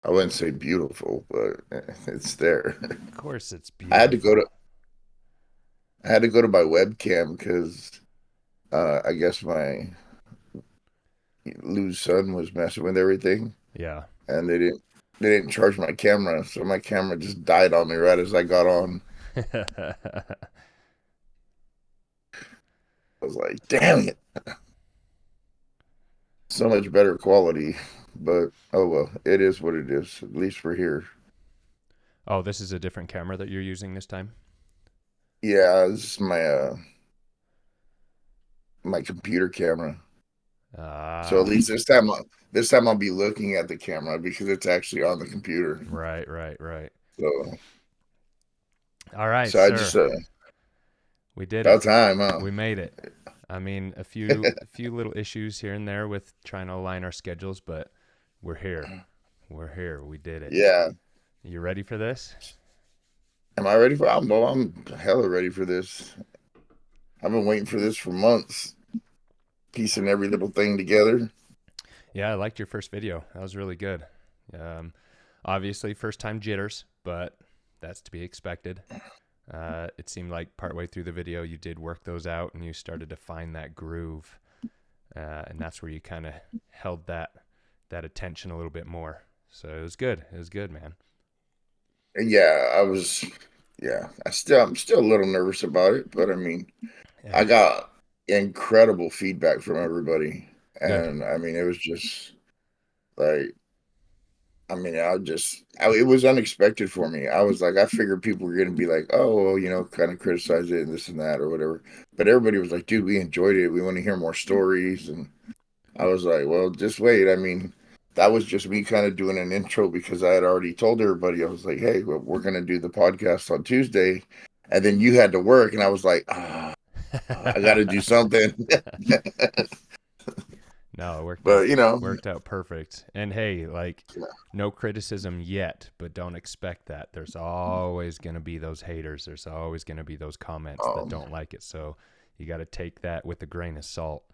I wouldn't say beautiful, but it's there. Of course, it's I had to go beautiful. to I had to go to my webcam because I guess my Lou's son was messing with everything, Yeah. and they didn't charge my camera, so my camera just died on me right as I got on. I was like, "Damn it, so much better quality." But oh well, it is what it is. At least for here. Oh, this is a different camera that you're using this time? Yeah, this is my computer camera. So at Ah, least this time I'll be looking at the camera because it's actually on the computer. right, right, right. So All right, so I just sir. We did it. about time, huh? We made it. I mean, a few little issues here and there with trying to align our schedules, but we're here. We're here. We did it. Yeah. You ready for this? Am I ready for? I'm hella ready for this. I've been waiting for this for months, piecing every little thing together. Yeah, I liked your first video. That was really good. Um, Obviously, first time jitters, but that's to be expected. It seemed like partway through the video, you did work those out and you started to find that groove, and that's where you kind of held that attention a little bit more. So it was good. It was good, man. And yeah, I was. Yeah, I'm still a little nervous about it, but I mean, Yeah, I got incredible feedback from everybody, good. and I mean, it was just like I mean, it was unexpected for me. I was like, I figured people were going to be like, oh, well, kind of criticize it and this and that or whatever. But everybody was like, dude, we enjoyed it. We want to hear more stories. And I was like, well, just wait. I mean, that was just me kind of doing an intro because I had already told everybody, I was like, hey, well, we're going to do the podcast on Tuesday. And then you had to work. And I was like, I got to do something. No, it worked But, out worked out perfect. And hey, like no criticism yet, but don't expect that. There's always going to be those haters. There's always going to be those comments that um, don't like it. So you got to take that with a grain of salt.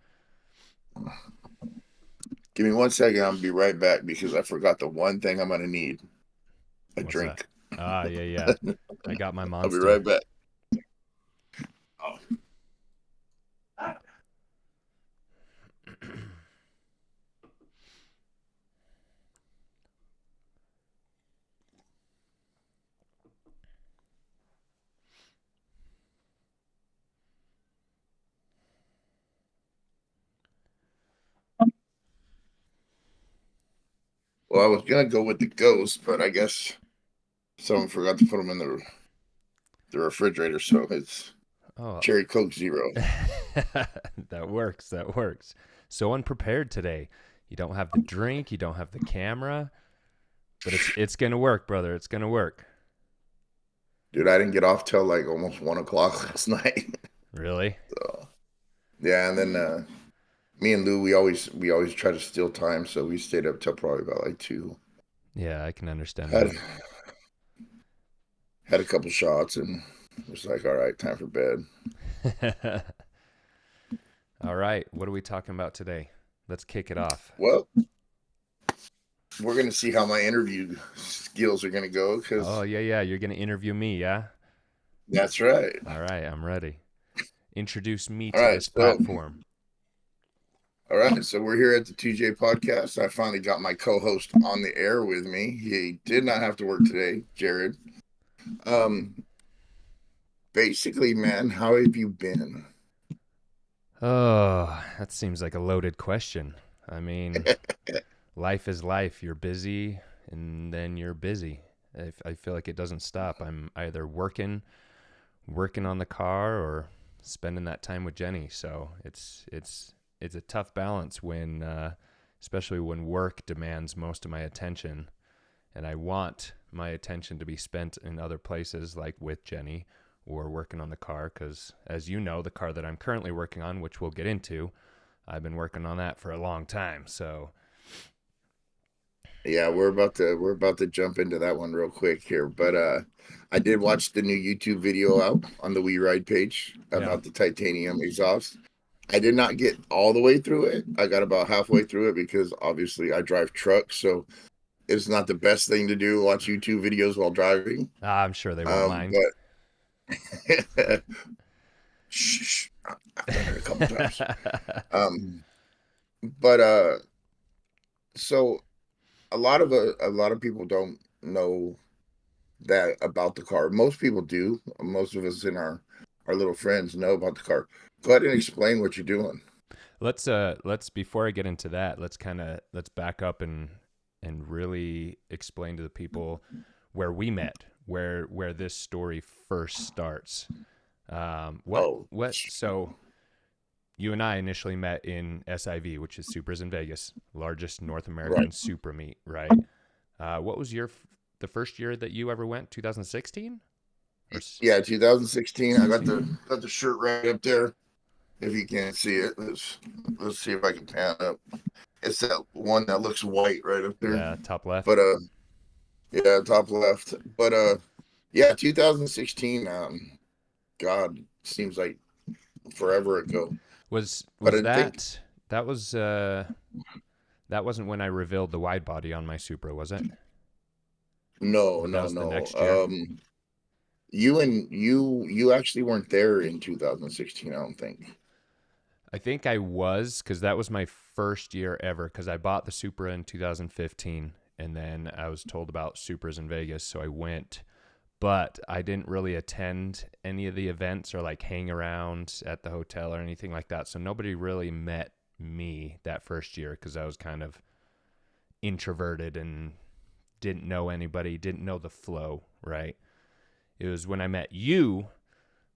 give me 1 second. I'll be right back because I forgot the one thing I'm going to need a What's that? drink. Ah, yeah, yeah. I got my I'll be monster. right back. Oh. Well, I was gonna go with the ghost, but I guess someone forgot to put them in the refrigerator, so it's Oh, cherry Coke Zero. that works. That works. So unprepared today. You don't have the drink, you don't have the camera, but it's going to work, brother. It's going to work. Dude, I didn't get off till like almost 1 o'clock last night. Really? So yeah, and then me and Lou, we always try to steal time, so we stayed up till probably about like 2. Yeah, I can understand Had that. had a couple shots and was like, all right, time for bed. All right, what are we talking about today? Let's kick it off. Well, we're gonna see how my interview skills are gonna go Oh, because yeah, yeah, you're going to interview me, yeah? that's right. All right, I'm ready. Introduce me All to right, this so platform. all right, so we're here at the TJ podcast. I finally got my co-host on the air with me. He did not have to work today, Jared. Um, basically, man, how have you been? Oh, that seems like a loaded question. I mean, life is life. You're busy and then you're busy. I feel like it doesn't stop. I'm either working on the car or spending that time with Jenny. So it's a tough balance when especially when work demands most of my attention and I want my attention to be spent in other places like with Jenny or working on the car cuz as you know, the car that I'm currently working on, which we'll get into, I've been working on that for a long time. So, Yeah, we're about to jump into that one real quick here, but I did watch the new YouTube video out on the We Ride page yeah. about the titanium exhaust. I did not get all the way through it. I got about halfway through it because obviously I drive trucks, so it's not the best thing to do. Watch YouTube videos while driving. I'm sure they won't mind. But shh, I've done it a couple times. Um, but so a lot of people don't know that about the car. Most people do. Most of us in our little friends know about the car. Go ahead and explain what you're doing. Let's before I get into that, let's back up and really explain to the people where we met, where this story first starts. Oh, What so you and I initially met in SIV, which is Supras in Vegas, largest North right. American Supra meet, right? What was the first year that you ever went? 2016 or Yeah, 2016. I got the shirt right up there. If you can't see it, let's see if I can pan up. It's that one that looks white right up there. yeah, top left? But yeah, top left. But yeah, 2016. God, seems like forever ago. But Was I think that was that wasn't when I revealed the wide body on my Supra, was it? no, Or that no, was the no. next year? You actually weren't there in 2016. I don't think. I think I was because that was my first year ever because I bought the Supra in 2015 and then I was told about Supras in Vegas, so I went. But I didn't really attend any of the events or like hang around at the hotel or anything like that. So nobody really met me that first year because I was kind of introverted and didn't know anybody, didn't know the flow, right? It was when I met you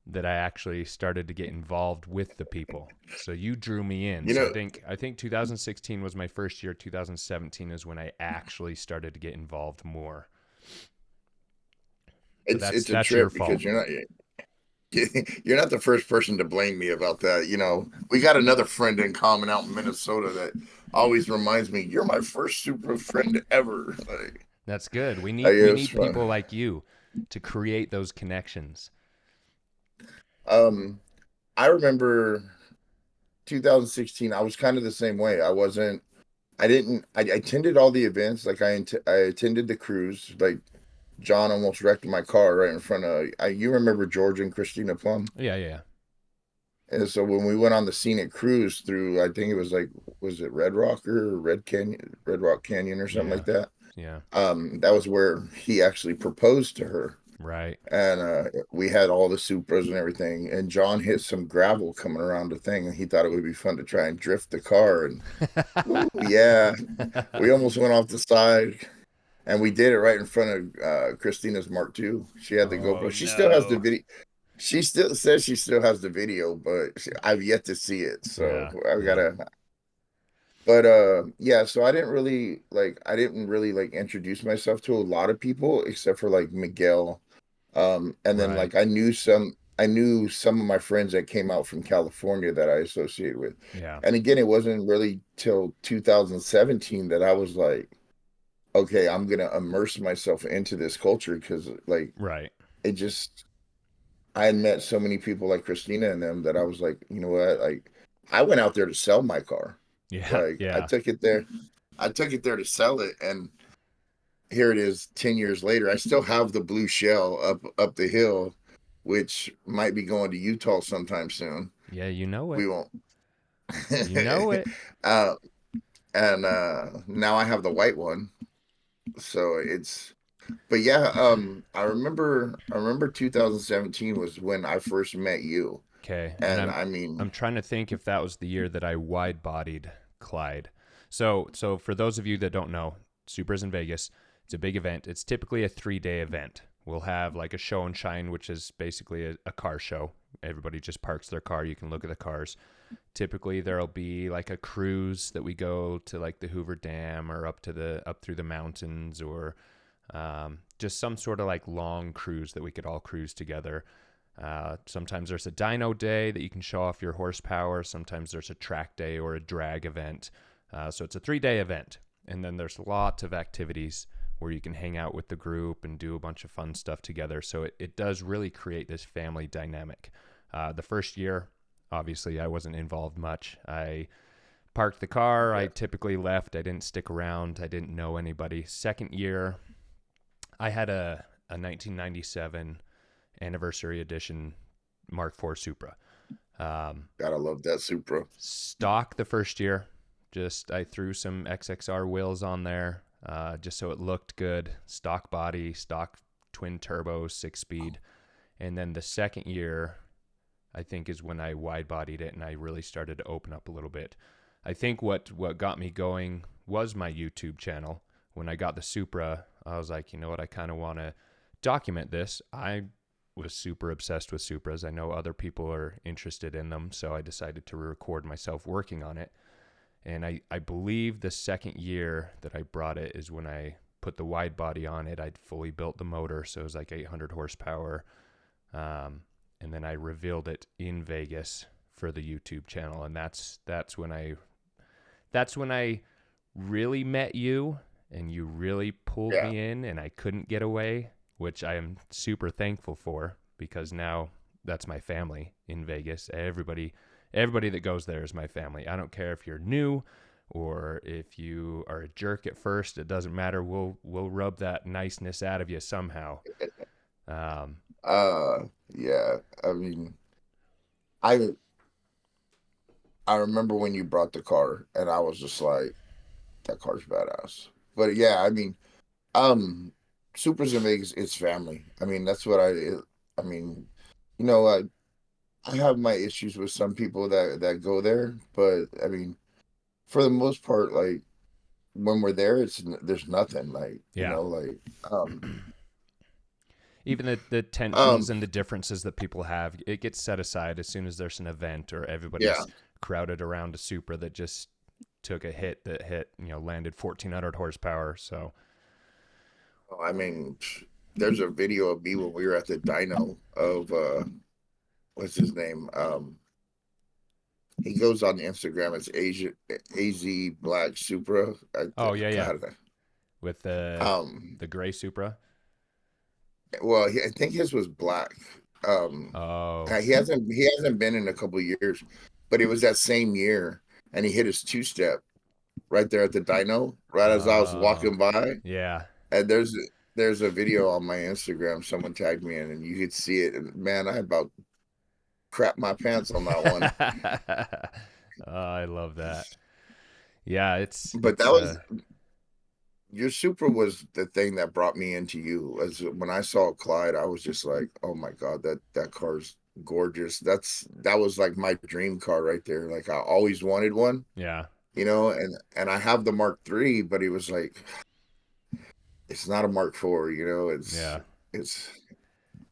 that I actually started to get involved with the people. So you drew me in. You So know, I think 2016 was my first year. 2017 is when I actually started to get involved more. But it's a that's your trip fault. because you're not the first person to blame me about that. You know, we got another friend in common out in Minnesota that always reminds me, "You're my first super friend ever." That's good. We It was need people fun. like you to create those connections. Um, I remember 2016. I was kind of the same way. I wasn't. I didn't. I attended all the events. Like I attended the cruise. Like John almost wrecked my car right in front of. You remember George and Christina Plum? Yeah, yeah, And so when we went on the scenic cruise through, I think it was like, was it Red Rock or Red Canyon, Red Rock Canyon or something yeah, like that? yeah. That was where he actually proposed to her. Right. And we had all the Supras and everything. And John hit some gravel coming around the thing, and he thought it would be fun to try and drift the car. And ooh, yeah, we almost went off the side. And we did it right in front of Christina's Mark II. She had the Oh GoPro. She still has the no. video. She still says she still has the video, but I've yet to see it. So Yeah, I yeah. gotta. But yeah. So I didn't really like introduce myself to a lot of people except for like Miguel. And then Right. like I knew some of my friends that came out from California that I associated with. Yeah. And again, it wasn't really till 2017 that I was like, okay, I'm gonna immerse myself into this culture because like Right. it just I had met so many people like Christina and them that I was like, you know what, like I went out there to sell my car. Yeah, Like yeah. I took it there to sell it, and here it is 10 years later. I still have the blue shell up the hill, which might be going to Utah sometime soon. Yeah, you know it. We won't. You know it. uh and now I have the white one. So it's but yeah, I remember 2017 was when I first met you. Okay. And And I I'm mean, trying to think if that was the year that I wide-bodied Clyde. So for those of you that don't know, Supers in Vegas, it's a big event. It's typically a 3-day event. We'll have like a show and shine, which is basically a car show. Everybody just parks their car. You can look at the cars. Typically there'll be like a cruise that we go to like the Hoover Dam or up through the mountains or just some sort of like long cruise that we could all cruise together. Sometimes there's a dyno day that you can show off your horsepower. Sometimes there's a track day or a drag event. So it's a 3-day event. And then there's lots of activities where you can hang out with the group and do a bunch of fun stuff together. So it does really create this family dynamic. The first year, obviously, I wasn't involved much. I parked the car. I Yeah. typically left. I didn't stick around. I didn't know anybody. Second year, I had a 1997 anniversary edition Mark IV Supra. Um, Gotta love that Supra. Stock the first year. Just I threw some XXR wheels on there, just so it looked good. Stock body, stock twin turbo, 6 speed. And then the second year, I think, is when I wide bodied it and I really started to open up a little bit. I think what got me going was my YouTube channel. When I got the Supra, I was like, you know what, I kind of want to document this. I was super obsessed with Supras. I know other people are interested in them, so I decided to record myself working on it. And I believe the second year that I brought it is when I put the wide body on it. I'd fully built the motor, so it was like 800 horsepower. And then I revealed it in Vegas for the YouTube channel, and that's when I really met you, and you really pulled Yeah. me in, and I couldn't get away, which I am super thankful for because now that's my family in Vegas. Everybody that goes there is my family. I don't care if you're new or if you are a jerk at first. It doesn't matter. We'll rub that niceness out of you somehow. Um, Yeah. I mean, I I remember when you brought the car, and I was just like, that car's badass. But yeah, I mean, um, Supers in Vegas, it's family. I mean, that's what I mean, you know, I have my issues with some people that go there, but I mean, for the most part, like when we're there, there's nothing like, yeah. like, um, Even the um, tensions and the differences that people have, it gets set aside as soon as there's an event or yeah. everybody's crowded around a Supra that just took a hit landed 1400 horsepower. So, I mean, there's a video of me when we were at the dyno of what's his name? He goes on Instagram. It's Asia AZ Black Supra. oh yeah, yeah, God, with um, the gray Supra. well, I think his was black. Um, Oh, he hasn't been in a couple of years, but it was that same year, and he hit his two step right there at the dyno, right as I was oh, walking by. yeah. And there's a video on my Instagram. Someone tagged me in, and you could see it. And man, I about crap my pants on that one. Oh, I love that. Yeah, But it's that was your Supra was the thing that brought me into you. As when I saw Clyde, I was just like, oh my god, that car's gorgeous. That was like my dream car right there. Like I always wanted one, yeah. and I have the Mark III, but it was like it's not a Mark IV. Yeah. It's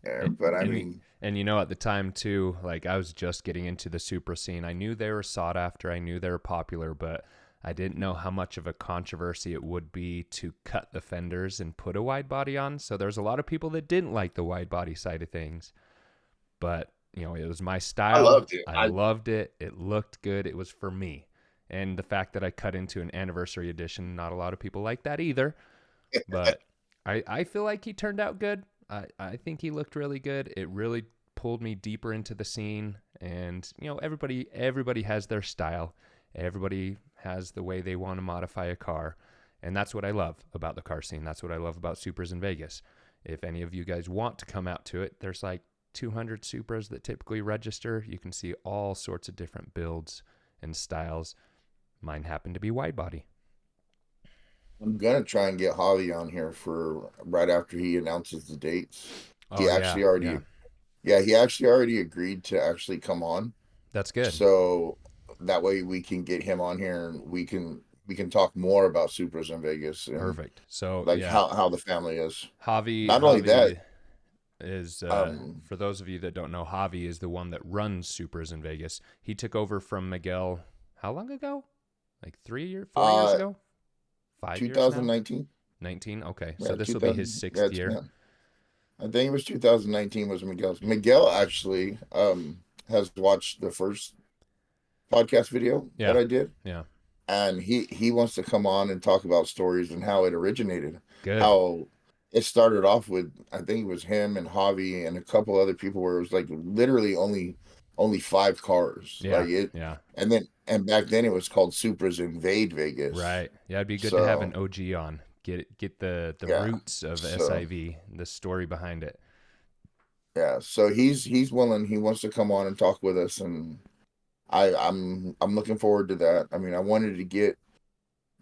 yeah. And But I and mean, at the time too, like I was just getting into the Supra scene. I knew they were sought after. I knew they were popular, but I didn't know how much of a controversy it would be to cut the fenders and put a wide body on. So there's a lot of people that didn't like the wide body side of things. But, it was my I style. loved it. I loved it. It looked good. It was for me. And the fact that I cut into an anniversary edition, not a lot of people like that either. But I feel like he turned out good. I think he looked really good. It really pulled me deeper into the scene. And, everybody has their style. Everybody has the way they want to modify a car. And that's what I love about the car scene. That's what I love about Supras in Vegas. If any of you guys want to come out to it, there's like 200 Supras that typically register. You can see all sorts of different builds and styles. Mine happened to be wide body. I'm gonna try and get Javi on here for right after he announces the dates. Oh He yeah, actually already, yeah. yeah, he actually already agreed to actually come on. That's good. So that way we can get him on here and we can talk more about Supras in Vegas and Perfect. So like yeah, how the family is. Javi Not only that, Javi is um, for those of you that don't know, Javi is the one that runs Supras in Vegas. He took over from Miguel how long ago? Like 4 years uh, ago? 5 years now? 2019, 19? Okay. So yeah, this will be his 2000, yeah, sixth year. I think it was 2019 was Miguel's. Miguel actually has watched the first podcast video that Yeah. I did, Yeah. and he wants to come on and talk about stories and how it originated, Good. how it started off with I think it was him and Javi and a couple other people where it was like literally only only 5 cars. Yeah, Like it, yeah, and back then it was called Supras Invade Vegas. right. Yeah, it'd be good to have an So OG on. Get the yeah, roots of so SIV, the story behind it. yeah, so he's willing. He wants to come on and talk with us, and I'm looking forward to that. I mean, I wanted to get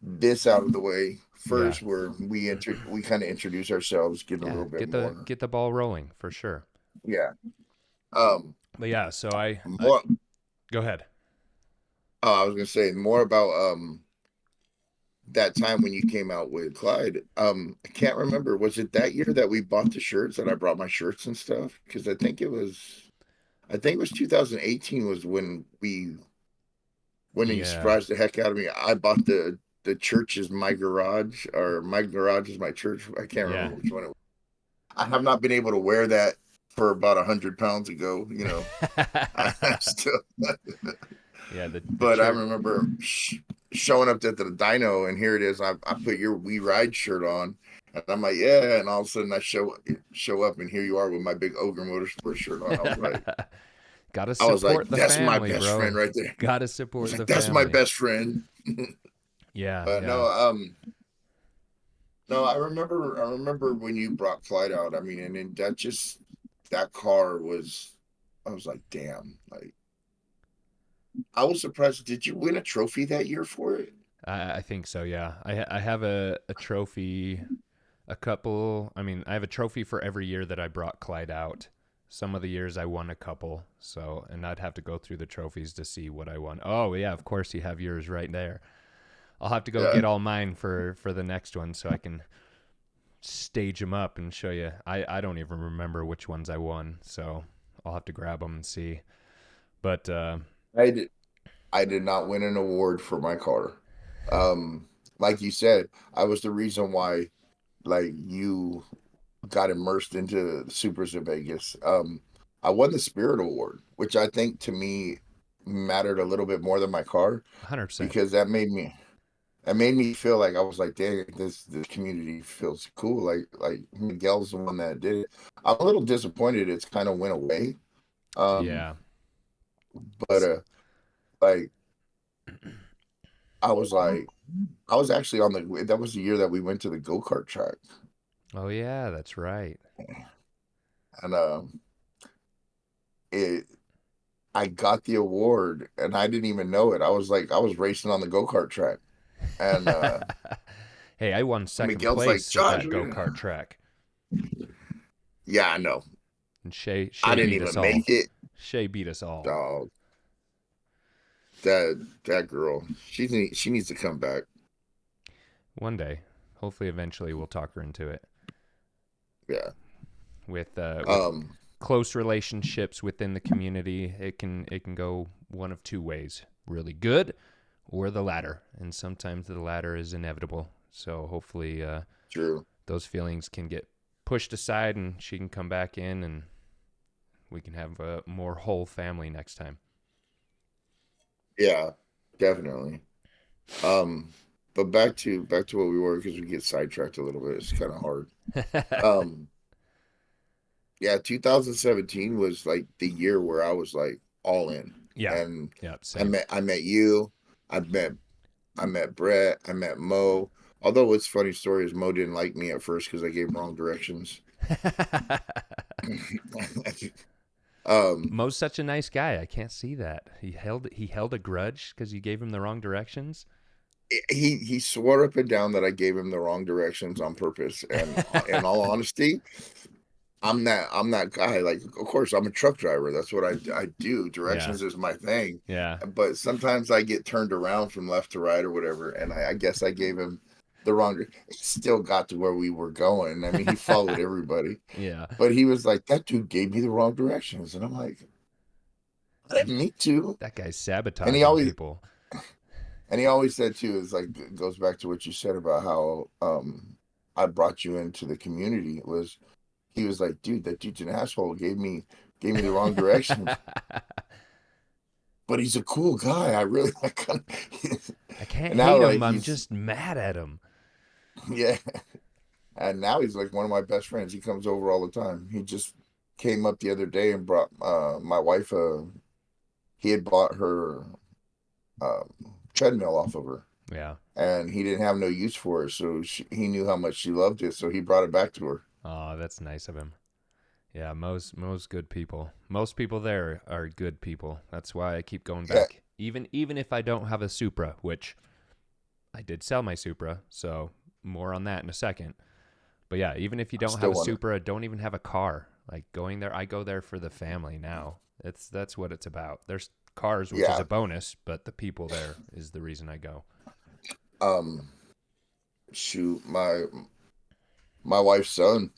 this out of the way Yeah, first, where we kind of introduce ourselves, get a yeah. little bit more. Get the ball rolling for sure. Yeah. Um. But yeah, so I More. go ahead. I was gonna say more about that time when you came out with Clyde. I can't remember. Was it that year that we bought the shirts that I brought my shirts and stuff? Because I think it was 2018 was when he Yeah, surprised the heck out of me. I bought the church is my garage, or my garage is my church. I can't yeah. remember which one it was. I have not been able to wear that for about 100 pounds ago. I still, Yeah, the but I church. remember showing up at the dyno, and here it is. I put your We Ride shirt on, and I'm like, yeah. And all of a sudden, I show up, and here you are with my big Ogre Motorsport shirt on. Gotta I was like, support the that's my family, best friend bro. right there. Gotta I was support like, the that's my family. best friend. Yeah, But yeah. no, no, I remember when you brought Clyde out. I mean, and then that car was, I was like, damn. Like, I was surprised. Did you win a trophy that year for it? I think so. Yeah, I have a trophy. A couple. I mean, I have a trophy for every year that I brought Clyde out. Some of the years I won a couple. So, and I'd have to go through the trophies to see what I won. Oh yeah, of course you have yours right there. I'll have to go Yeah. get all mine for the next one so I can stage them up and show you. I don't even remember which ones I won, so I'll have to grab them and see. But I did. I did not win an award for my car. Like you said, I was the reason why, like, you got immersed into the Supers in Vegas. I won the Spirit Award, which I think to me mattered a little bit more than my car, 100%. because that made me feel like I was like, dang, this community feels cool. Like Miguel's the one that did it. I'm a little disappointed it's kind of went away. Um, Yeah. but like I was like, I was actually on the that was the year that we went to the go-kart track. Oh yeah, that's right. And it I got the award and I didn't even know it. I was racing on the go-kart track. And Hey, I won second Miguel's like, place at Josh, that go kart track, yeah, I know. and I Shay didn't beat us even all. make it. Shay beat us all. Dog. That girl, she needs to come back. One day, hopefully, eventually, we'll talk her into it. Yeah. With Um, close relationships within the community, it can go one of two ways: really good, or the latter. And sometimes the latter is inevitable. So hopefully, true. those feelings can get pushed aside, and she can come back in, and we can have a more whole family next time. Yeah, definitely. Um, but back to what we were, because we get sidetracked a little bit. It's kind of hard. Um, yeah, 2017 was like the year where I was like all in. Yeah, And yeah, same. I met you, I met I met Brett, I met Mo. Although it's funny story is Mo didn't like me at first because I gave him wrong directions. um Mo's such a nice guy. I can't see that. He held a grudge because you gave him the wrong directions. he swore up and down that I gave him the wrong directions on purpose. And in all honesty, I'm that guy. Like, of course, I'm a truck driver. That's what I do. Yeah, Directions is my thing. yeah, But sometimes I get turned around from left to right or whatever, and I guess I gave him the wrong. He still got to where we were going. I mean, he followed everybody, yeah. but he was like, "That dude gave me the wrong directions," and I'm like, "I didn't need to." That guy's And sabotaging people. he always said too, is like, it goes back to what you said about how I brought you into the community. It was He was like, dude, that dude's an asshole. Gave me the wrong directions, but he's a cool guy. I really like him. I can't And now hate like him. I'm he's just mad at him. yeah, and now he's like one of my best friends. He comes over all the time. He just came up the other day and brought my wife he had bought her um, treadmill off of her, Yeah. and he didn't have no use for it. So he knew how much she loved it, so he brought it back to her. Oh, that's nice of him. Yeah, most good people. Most people there are good people. That's why I keep going Yeah, back. Even if I don't have a Supra, which I did sell my Supra, so more on that in a second. But yeah, even if you I don't have still a want it. Supra, don't even have a car. Like going there, I go there for the family now. That's what it's about. There's cars, which is Yeah. a bonus, but the people there is the reason I go. Um. Shoot, my wife's son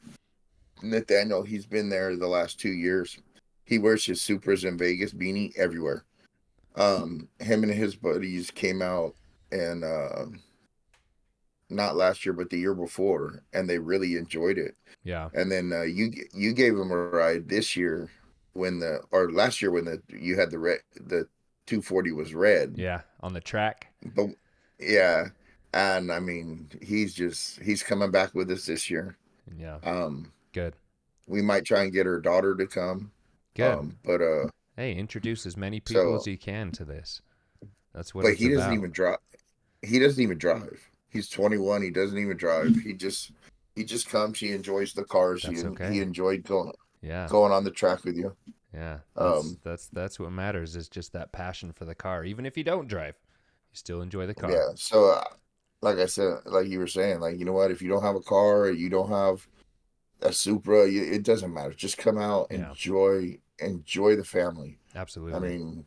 Nathaniel. He's been there the last 2 years. He wears his Supras in Vegas beanie everywhere. Him and his buddies came out and not last year, but the year before, and they really enjoyed it. Yeah, And then you gave him a ride this year when the or last year when the you had the 240 was red, yeah, on the track. but yeah, and I mean he's coming back with us this year. Yeah, Um, good, we might try and get her daughter to come, good. but Hey, introduce as many people as so you can to this. That's what but it's he doesn't about. even drive. He doesn't even drive. He's 21. He doesn't even drive. He just comes. He enjoys the cars. That's He okay. enjoyed Yeah, going on the track with you. yeah. That's Um, that's that's what matters is just that passion for the car. Even if you don't drive, you still enjoy the car. yeah. So, like I said, like you were saying, like you know what? If you don't have a car, or you don't have a Supra, it doesn't matter. Just come out, Yeah, enjoy the family. I absolutely. mean,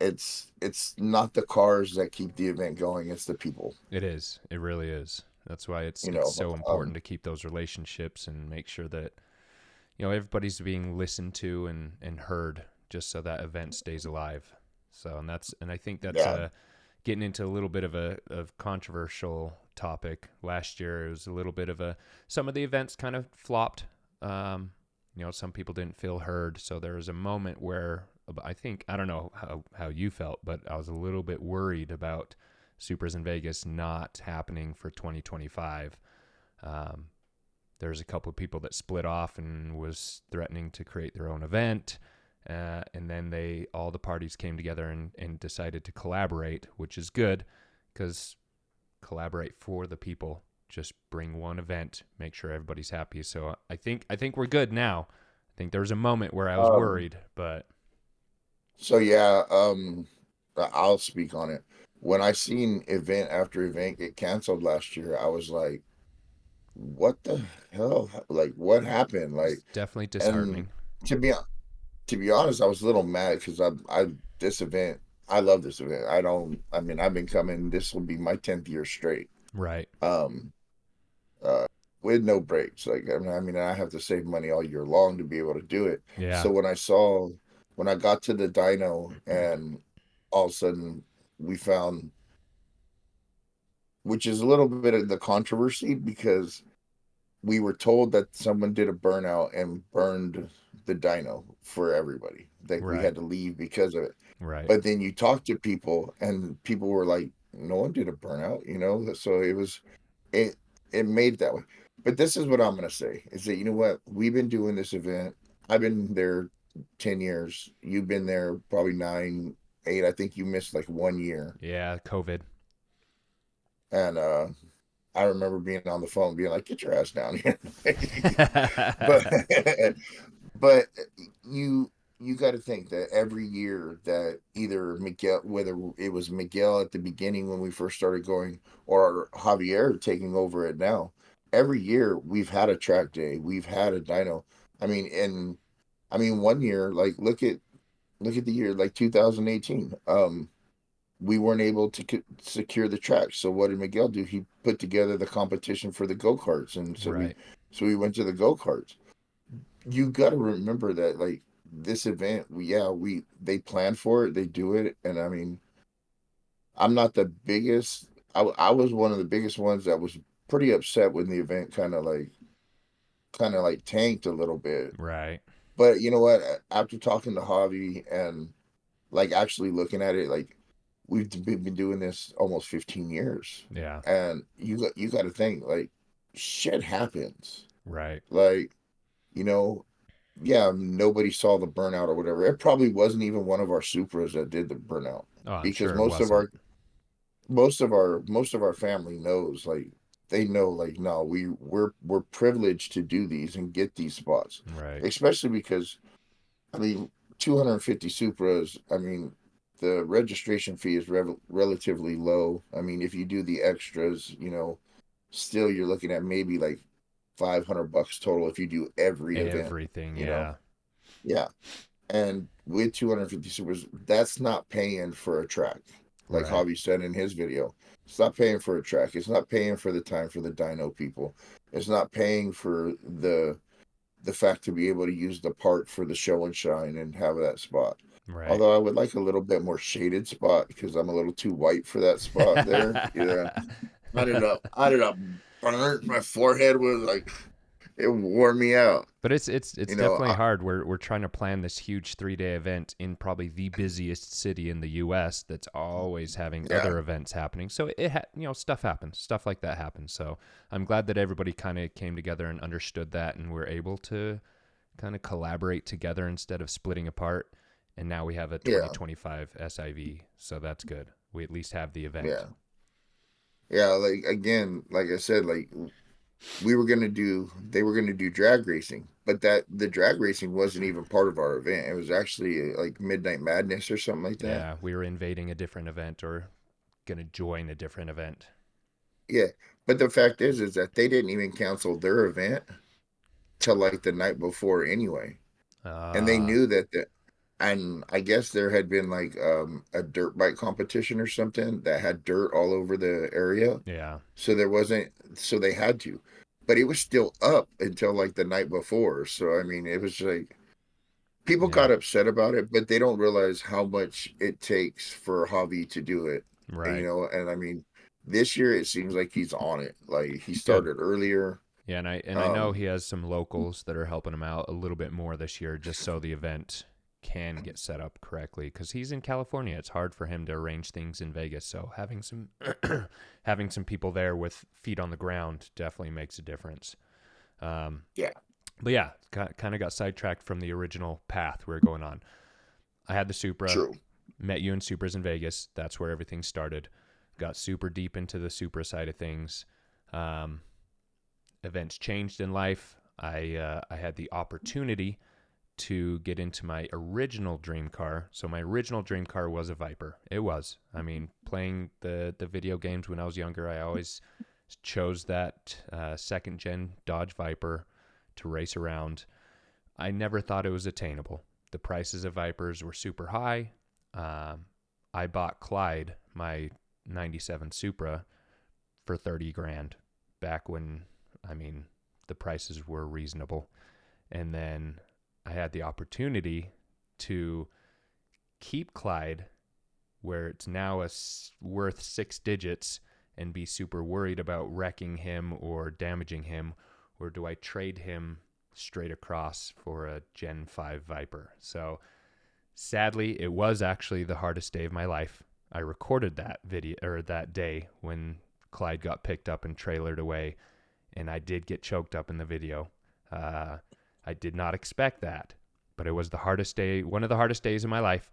it's not the cars that keep the event going. It's the people. It is. It really is. That's why it's You it's know. so important to keep those relationships and make sure that everybody's being listened to and heard just so that event stays alive. So and I think that's Yeah. getting into a little bit of a of controversial topic. Last year it was a little bit of a some of the events kind of flopped. Um, some people didn't feel heard, so there was a moment where I think I don't know how you felt, but I was a little bit worried about Supers in Vegas not happening for 2025. Um, there's a couple of people that split off and was threatening to create their own event. And then all the parties came together and decided to collaborate, which is good because collaborate for the people. Just bring one event, make sure everybody's happy. So I think we're good now. I think there was a moment where I was Um, worried, but so yeah, I'll speak on it. When I seen event after event get canceled last year, I was like, "What the hell? Like, what happened?" Like, it's definitely and disheartening. to be to be honest, I was a little mad because I this event, I love this event. I don't. I mean, I've been coming. This will be my 10th year straight. Right. Um, uh, with no breaks. Like, I mean, I have to save money all year long to be able to do it. Yeah. So when I got to the dyno, and all of a sudden we found, which is a little bit of the controversy because we were told that someone did a burnout and burned the dyno for everybody. Like we Right. had to leave because of it. Right. But then you talk to people, and people were like, "No one did a burnout," you know. So it it made that way. But this is what I'm gonna say is that you know what, we've been doing this event. I've been there 10 years. You've been there probably 9, 8. I think you missed like 1 year, Yeah. COVID. and I remember being on the phone being like, "Get your ass down here." but but you you got to think that every year that either Miguel, whether it was Miguel at the beginning when we first started going, or Javier taking over it now, every year we've had a track day, we've had a dyno. I mean, and I mean, one year, like look at the year like 2018. We weren't able to secure the track. So what did Miguel do? He put together the competition for the go karts, and Right. so we went to the go karts. You got to remember that like this event, we they plan for it, they do it, and I mean, I'm not the biggest. I was one of the biggest ones that was pretty upset when the event kind of like tanked a little bit. Right. But you know what? After talking to Javi and like actually looking at it, like been doing this almost 15 years, Yeah. and you got to think like shit happens. Right. Like you know, yeah, nobody saw the burnout or whatever. It probably wasn't even one of our Supras that did the burnout, Oh, I'm because sure it wasn't. most of our family knows, like, they know, like, no, we're privileged to do these and get these spots, Right. especially because, I mean, 250 Supras, I mean, the registration fee is relatively low. I mean, if you do the extras, still you're looking at maybe like $500 total if you do every event, Everything, you know. yeah. Yeah. And with 250 Supers, that's not paying for a track. Like Right. Hobby said in his video, it's not paying for a track. It's not paying for the time for the dyno people. It's not paying for the fact to be able to use the park for the show and shine and have that spot. Right. Although I would like a little bit more shaded spot because I'm a little too white for that spot there. Yeah. I ended up burnt. My forehead was like, it wore me out. But it's You know, definitely hard. We're trying to plan this huge 3 day event in probably the busiest city in the U.S. that's always having yeah, other events happening. So stuff happens, stuff like that happens. So I'm glad that everybody kind of came together and understood that, and we're able to kind of collaborate together instead of splitting apart. And now we have a yeah, 2025 SIV, so that's good. We at least have the event. yeah, yeah. Like, again, like I said, like, they were gonna do drag racing, but that the drag racing wasn't even part of our event. It was actually like Midnight Madness or something like that. Yeah, we were invading a different event or gonna join a different event. Yeah, but the fact is that they didn't even cancel their event till like the night before anyway, and they Uh, knew and I guess there had been like a dirt bike competition or something that had dirt all over the area, yeah, so there wasn't, so they had to, but it was still up until like the night before. So I mean, it was like people yeah, got upset about it, but they don't realize how much it takes for Javi to do it. right. And I mean, this year it seems like he's on it. Like, he Good. started earlier. Yeah, and I know Um, he has some locals that are helping him out a little bit more this year, just so the event can get set up correctly. Because he's in California, it's hard for him to arrange things in Vegas. So having some having some people there with feet on the ground definitely makes a difference. Um, yeah, but yeah, kind of got sidetracked from the original path we were going on. I had the Supra, true. met you in Supras in Vegas. That's where everything started. Got super deep into the Supra side of things. Um, Events changed in life. I had the opportunity to get into my original dream car. So my original dream car was a Viper. It was. I mean, playing the video games when I was younger, I always chose that second gen Dodge Viper to race around. I never thought it was attainable. The prices of Vipers were super high. Um, I bought Clyde, my '97 Supra, for 30 grand back when, I mean, the prices were reasonable. And then I had the opportunity to keep Clyde where it's now worth 6 digits and be super worried about wrecking him or damaging him, or do I trade him straight across for a Gen 5 Viper? So sadly, it was actually the hardest day of my life. I recorded that video or that day when Clyde got picked up and trailered away, and I did get choked up in the video. Uh, I did not expect that, but it was the hardest day. One of the hardest days of my life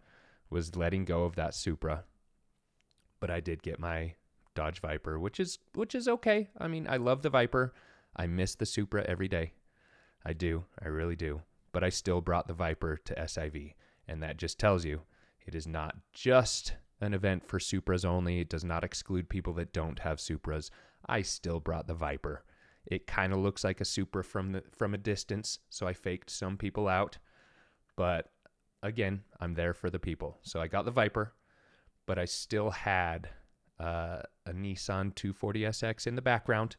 was letting go of that Supra. But I did get my Dodge Viper, which is okay. I mean, I love the Viper. I miss the Supra every day. I do. I really do. But I still brought the Viper to SIV, and that just tells you it is not just an event for Supras only. It does not exclude people that don't have Supras. I still brought the Viper. It kind of looks like a Supra from a distance, so I faked some people out. But again, I'm there for the people. So I got the Viper, but I still had a Nissan 240SX in the background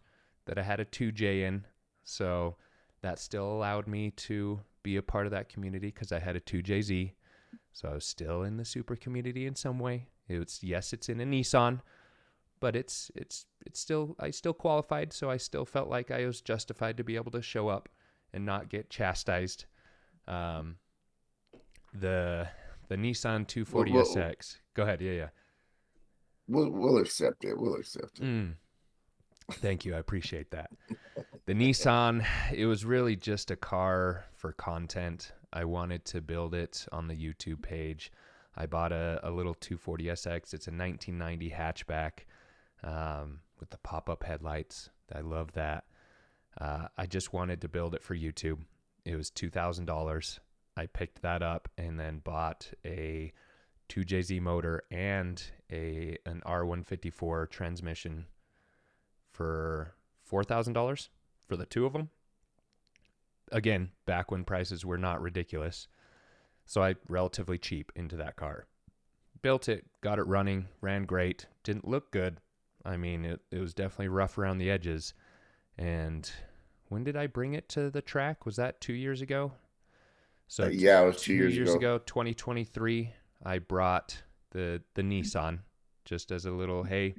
that I had a 2J in. So that still allowed me to be a part of that community because I had a 2JZ. So I was still in the super community in some way. It's in a Nissan, but it's still I still qualified, so I still felt like I was justified to be able to show up and not get chastised. Um, the the Nissan We'll, we'll, 240SX. Go ahead. Yeah, yeah. we'll accept it. We'll accept it. Mm. Thank you. I appreciate that. The Nissan, it was really just a car for content. I wanted to build it on the YouTube page. I bought a little 240SX. It's a 1990 hatchback with the pop up headlights. I love that. I just wanted to build it for YouTube. It was $2,000. I picked that up and then bought a 2JZ motor and an R154 transmission for $4,000 for the two of them. Again, back when prices were not ridiculous. So I relatively cheap into that car. Built it, got it running, ran great. Didn't look good. I mean, it was definitely rough around the edges. And when did I bring it to the track? Was that 2 years ago? So Yeah, it was two two years years ago. ago, 2023, I brought the Nissan just as a little, hey,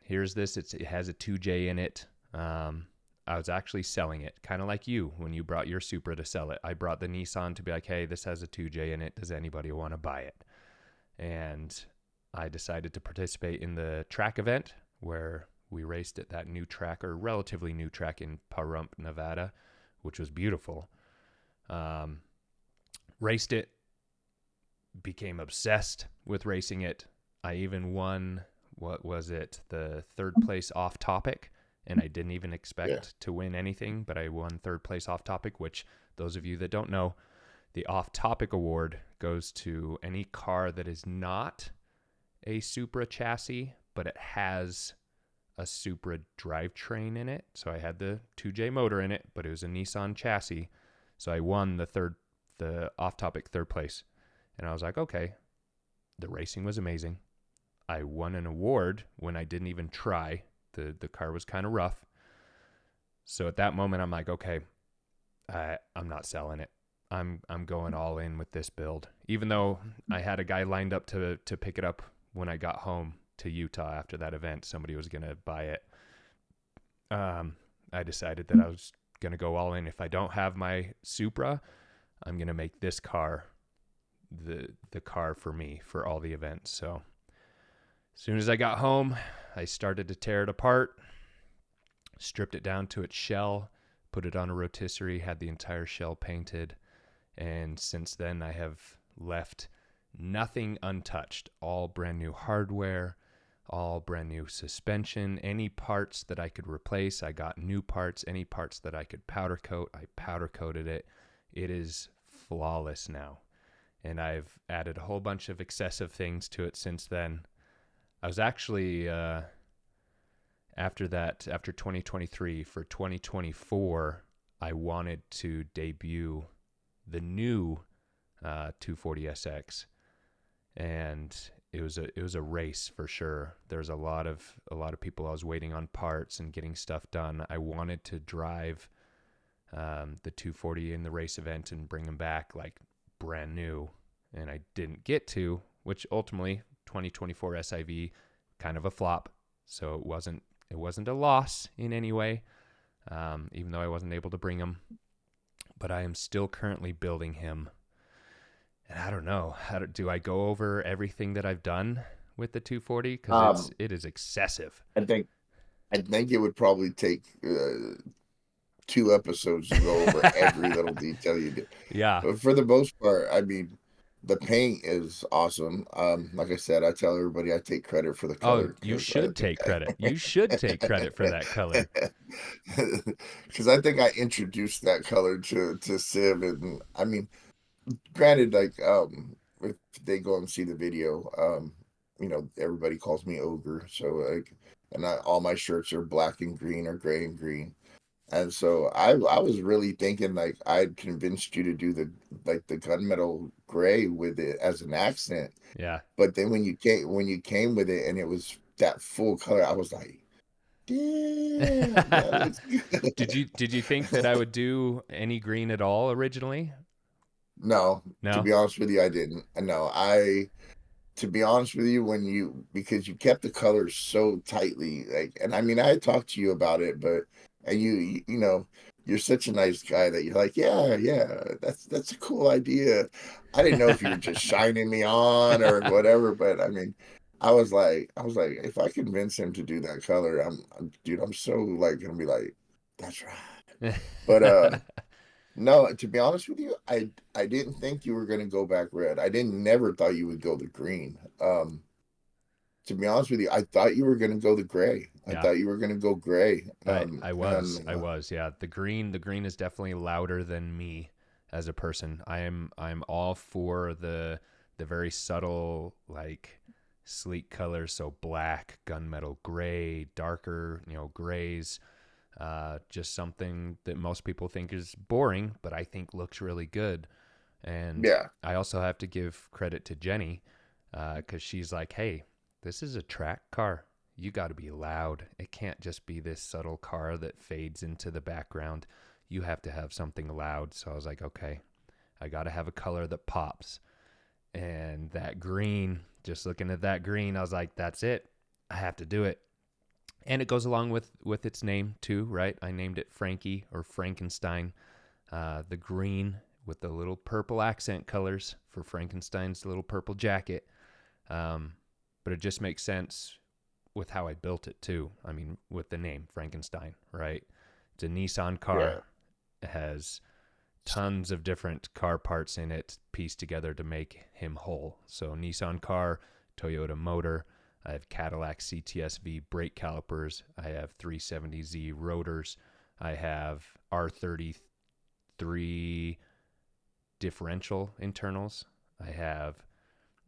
here's this. It has a 2J in it. I was actually selling it, kind of like you when you brought your Supra to sell it. I brought the Nissan to be like, hey, this has a 2J in it. Does anybody want to buy it? And I decided to participate in the track event where we raced at that new track, or relatively new track in Pahrump, Nevada, which was beautiful. Um, Raced it, became obsessed with racing it. I even won, what was it, the third place off topic. And I didn't even Yeah. expect to win anything, but I won third place off topic, which those of you that don't know, the off topic award goes to any car that is not a Supra chassis, but it has a Supra drivetrain in it. So I had the 2J motor in it, but it was a Nissan chassis. So I won the off topic third place. And I was like, okay, the racing was amazing. I won an award when I didn't even try. The car was kind of rough. So at that moment, I'm like, okay, I'm not selling it. I'm going all in with this build. Even though I had a guy lined up to pick it up when I got home to Utah after that event, somebody was gonna buy it. I decided that I was gonna go all in. If I don't have my Supra, I'm gonna make this car the car for me for all the events. So as soon as I got home, I started to tear it apart, stripped it down to its shell, put it on a rotisserie, had the entire shell painted, and since then I have left nothing untouched. All brand new hardware, all brand new suspension. Any parts that I could replace, I got new parts. Any parts that I could powder coat, I powder coated it. It is flawless now. And I've added a whole bunch of excessive things to it since then. I was actually after 2023 for 2024, I wanted to debut the new 240SX, and it was a race for sure. There's a lot of people I was waiting on parts and getting stuff done. I wanted to drive the 240 in the race event and bring them back like brand new, and I didn't get to, which ultimately 2024 SIV kind of a flop. So it wasn't a loss in any way, even though I wasn't able to bring him. But I am still currently building him, and I don't know do I go over everything that I've done with the 240 because Um, it is excessive. I think I think it would probably take two episodes to go over every little detail you did. Yeah. But for the most part, I mean, the paint is awesome. Like I said, I tell everybody I take credit for the Oh, color you because I should take credit. You should take credit for that color. because I think I introduced that color to Civ, and I mean, granted, like if they go and see the video, everybody calls me ogre, so like, and all my shirts are black and green or gray and green. And so I was really thinking like I'd convinced you to do the gunmetal gray with it as an accent. Yeah. But then when you came with it and it was that full color, I was like, damn, that looks Did you think that I good. would do any green at all originally? No, to No. be honest with you, I didn't. No, to be honest with you, because you kept the colors so tightly, like, and I mean, I talked to you about it, but and you're such a nice guy that you're like, yeah, yeah, that's a cool idea. I didn't know if you were just shining me on or whatever, but I mean, I was like, if I convince him to do that color, dude, I'm so like gonna be like, that's right. But no, to be honest with you, I didn't think you were gonna go back red. I didn't never thought you would go the green. To be honest with you, I thought you were gonna go the gray. I Yeah. thought you were gonna go gray. I was. Yeah. The green is definitely louder than me as a person. I'm all for the very subtle, like, sleek colors, so black, gunmetal gray, darker, grays. Just something that most people think is boring, but I think looks really good. And yeah, I also have to give credit to Jenny, because she's like, hey, this is a track car. You got to be loud. It can't just be this subtle car that fades into the background. You have to have something loud. So I was like, okay, I got to have a color that pops. And that green, just looking at that green, I was like, that's it. I have to do it. And it goes along with its name too, right? I named it Frankie or Frankenstein. The green with the little purple accent colors for Frankenstein's little purple jacket. Um, but it just makes sense with how I built it too. I mean, with the name Frankenstein, right? It's a Nissan yeah. car. It has tons of different car parts in it pieced together to make him whole. So Nissan car, Toyota motor. I have Cadillac CTSV brake calipers. I have 370Z rotors. I have R33 differential internals. I have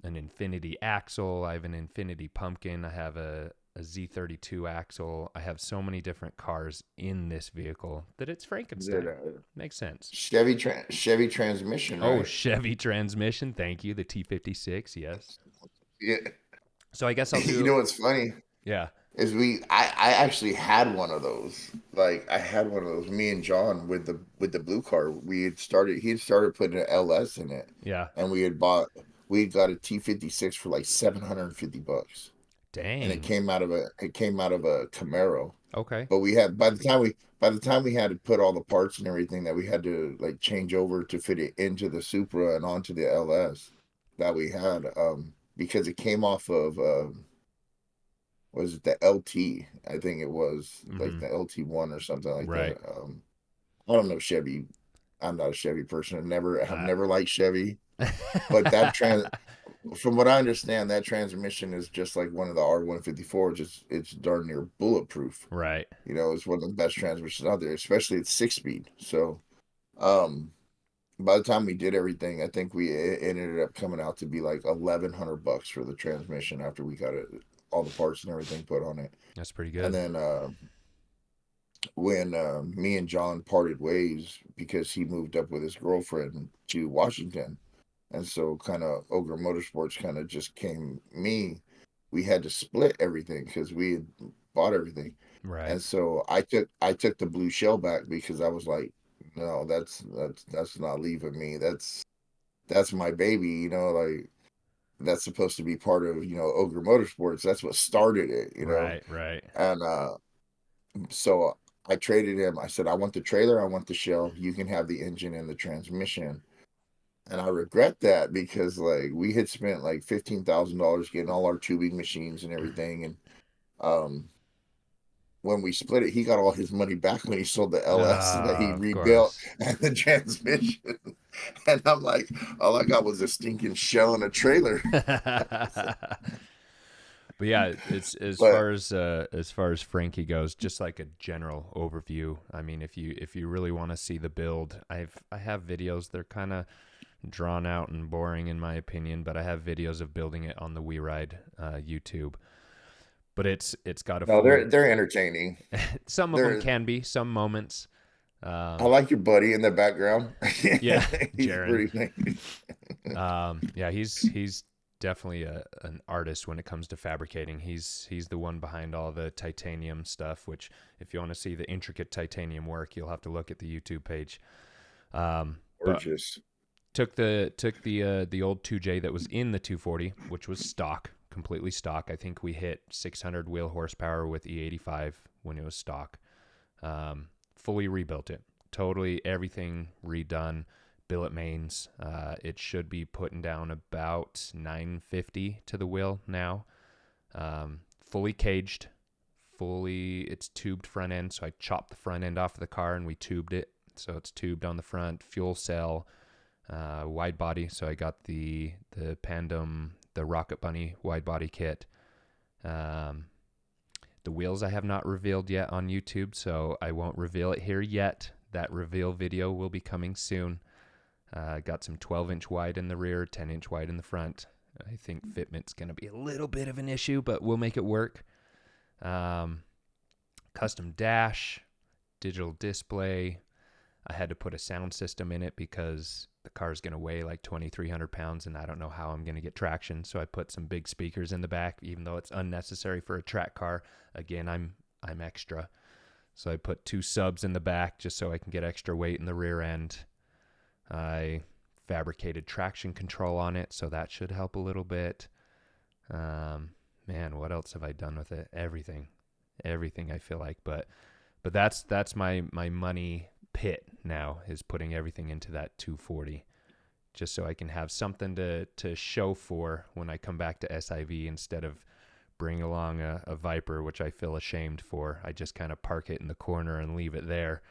an Infinity axle. I have an Infinity pumpkin. I have a Z32 axle. I have so many different cars in this vehicle that it's That Frankenstein. Makes sense. Chevy transmission, Oh, right? Chevy transmission. Thank you. The T56. Yes. Yeah. So I guess I'll You do. know what's funny Yeah. is I actually had one of those. Like I had one of those. Me and John with the blue car. He had started putting an LS in it, Yeah. and we had got a T56 for like $750, and Dang. it came out of a Camaro. Okay. But we had by the time we had to put all the parts and everything that we had to like change over to fit it into the Supra and onto the LS that we had, because it came off of was it the LT? I think it was like Mm-hmm. the LT1 or something like that. Right. I don't know Chevy. I'm not a Chevy person. Have Uh, never liked Chevy. But from what I understand, that transmission is just like one of the R154. Just it's darn near bulletproof. right. You know, it's one of the best transmissions out there, especially at 6 speed. So, um, by the time we did everything, I think it ended up coming out to be like $1,100 for the transmission after we got all the parts and everything put on it. That's pretty And good. then when me and John parted ways because he moved up with his girlfriend to Washington, and so kind of Ogre Motorsports kind of just came me. We had to split everything because we had bought everything, Right. and so I took the blue shell back because I was like, no, that's not leaving me. That's my baby, you know, like that's supposed to be part of Ogre Motorsports. That's what started it, you know, Right. Right. and so I traded him. I said, I want the trailer, I want the shell. You can have the engine and the transmission. And I regret that because like we had spent like $15,000 getting all our tubing machines and everything. And um when we split it, he got all his money back when he sold the LS that he Of rebuilt course. and the transmission. And I'm like, all I got was a stinking shell and a trailer. But yeah, it's But as far as Frankie goes, just like a general overview. I mean, if you really want to see the build, I have videos. They're kind of drawn out and boring in my opinion, but I have videos of building it on the WeRide YouTube. But it's got a no, full. they're entertaining. Some of them They're can be some moments. I Um, like your buddy in the background. yeah, He's Jaron. pretty nice. Yeah, he's definitely an artist when it comes to fabricating. He's the one behind all the titanium stuff. Which, if you want to see the intricate titanium work, you'll have to look at the YouTube page. But Gorgeous. took the old 2J that was in the 240, which was stock, completely stock. I think we hit 600 wheel horsepower with E85 when it was stock. Fully rebuilt it, totally everything redone. Billet mains. It should be putting down about 950 to the wheel now. Fully caged, it's tubed front end. So I chopped the front end off of the car and we tubed it. So it's tubed on the front, fuel cell, wide body. So I got the Pandem, the Rocket Bunny wide body kit. Um, the wheels I have not revealed yet on YouTube, so I won't reveal it here yet. That reveal video will be coming soon. Got some 12-inch wide in the rear, 10-inch wide in the front. I think fitment's going to be a little bit of an issue, but we'll make it work. Custom dash, digital display. I had to put a sound system in it because the car is going to weigh like 2,300 pounds and I don't know how I'm going to get traction. So I put some big speakers in the back, even though it's unnecessary for a track car. Again, I'm extra. So I put 2 subs in the back just so I can get extra weight in the rear end. I fabricated traction control on it, so that should help a little bit. Man, what else have I done with it? Everything I feel like, but that's my money pit now, is putting everything into that 240, just so I can have something to show for when I come back to SIV, instead of bring along a Viper, which I feel ashamed for. I just kind of park it in the corner and leave it there.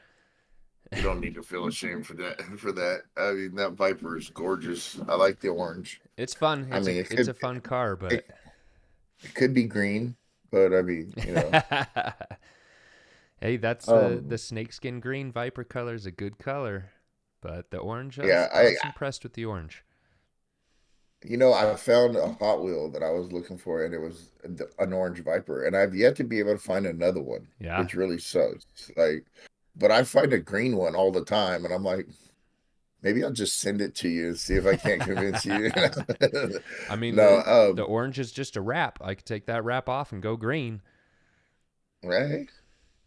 You don't need to feel ashamed for that. For that, I mean, that Viper is gorgeous. I like the orange. It's fun. I mean, It's a fun car, but it could be green, but I mean, hey, that's the um, snakeskin green Viper color is a good color, but the orange, yeah, I was impressed with the orange. I found a Hot Wheel that I was looking for, and it was an orange Viper, and I've yet to be able to find another one, Yeah. which really sucks. Like, but I find a green one all the time, and I'm like, maybe I'll just send it to you and see if I can't convince you. I mean, No, the orange is just a wrap. I could take that wrap off and go green. right?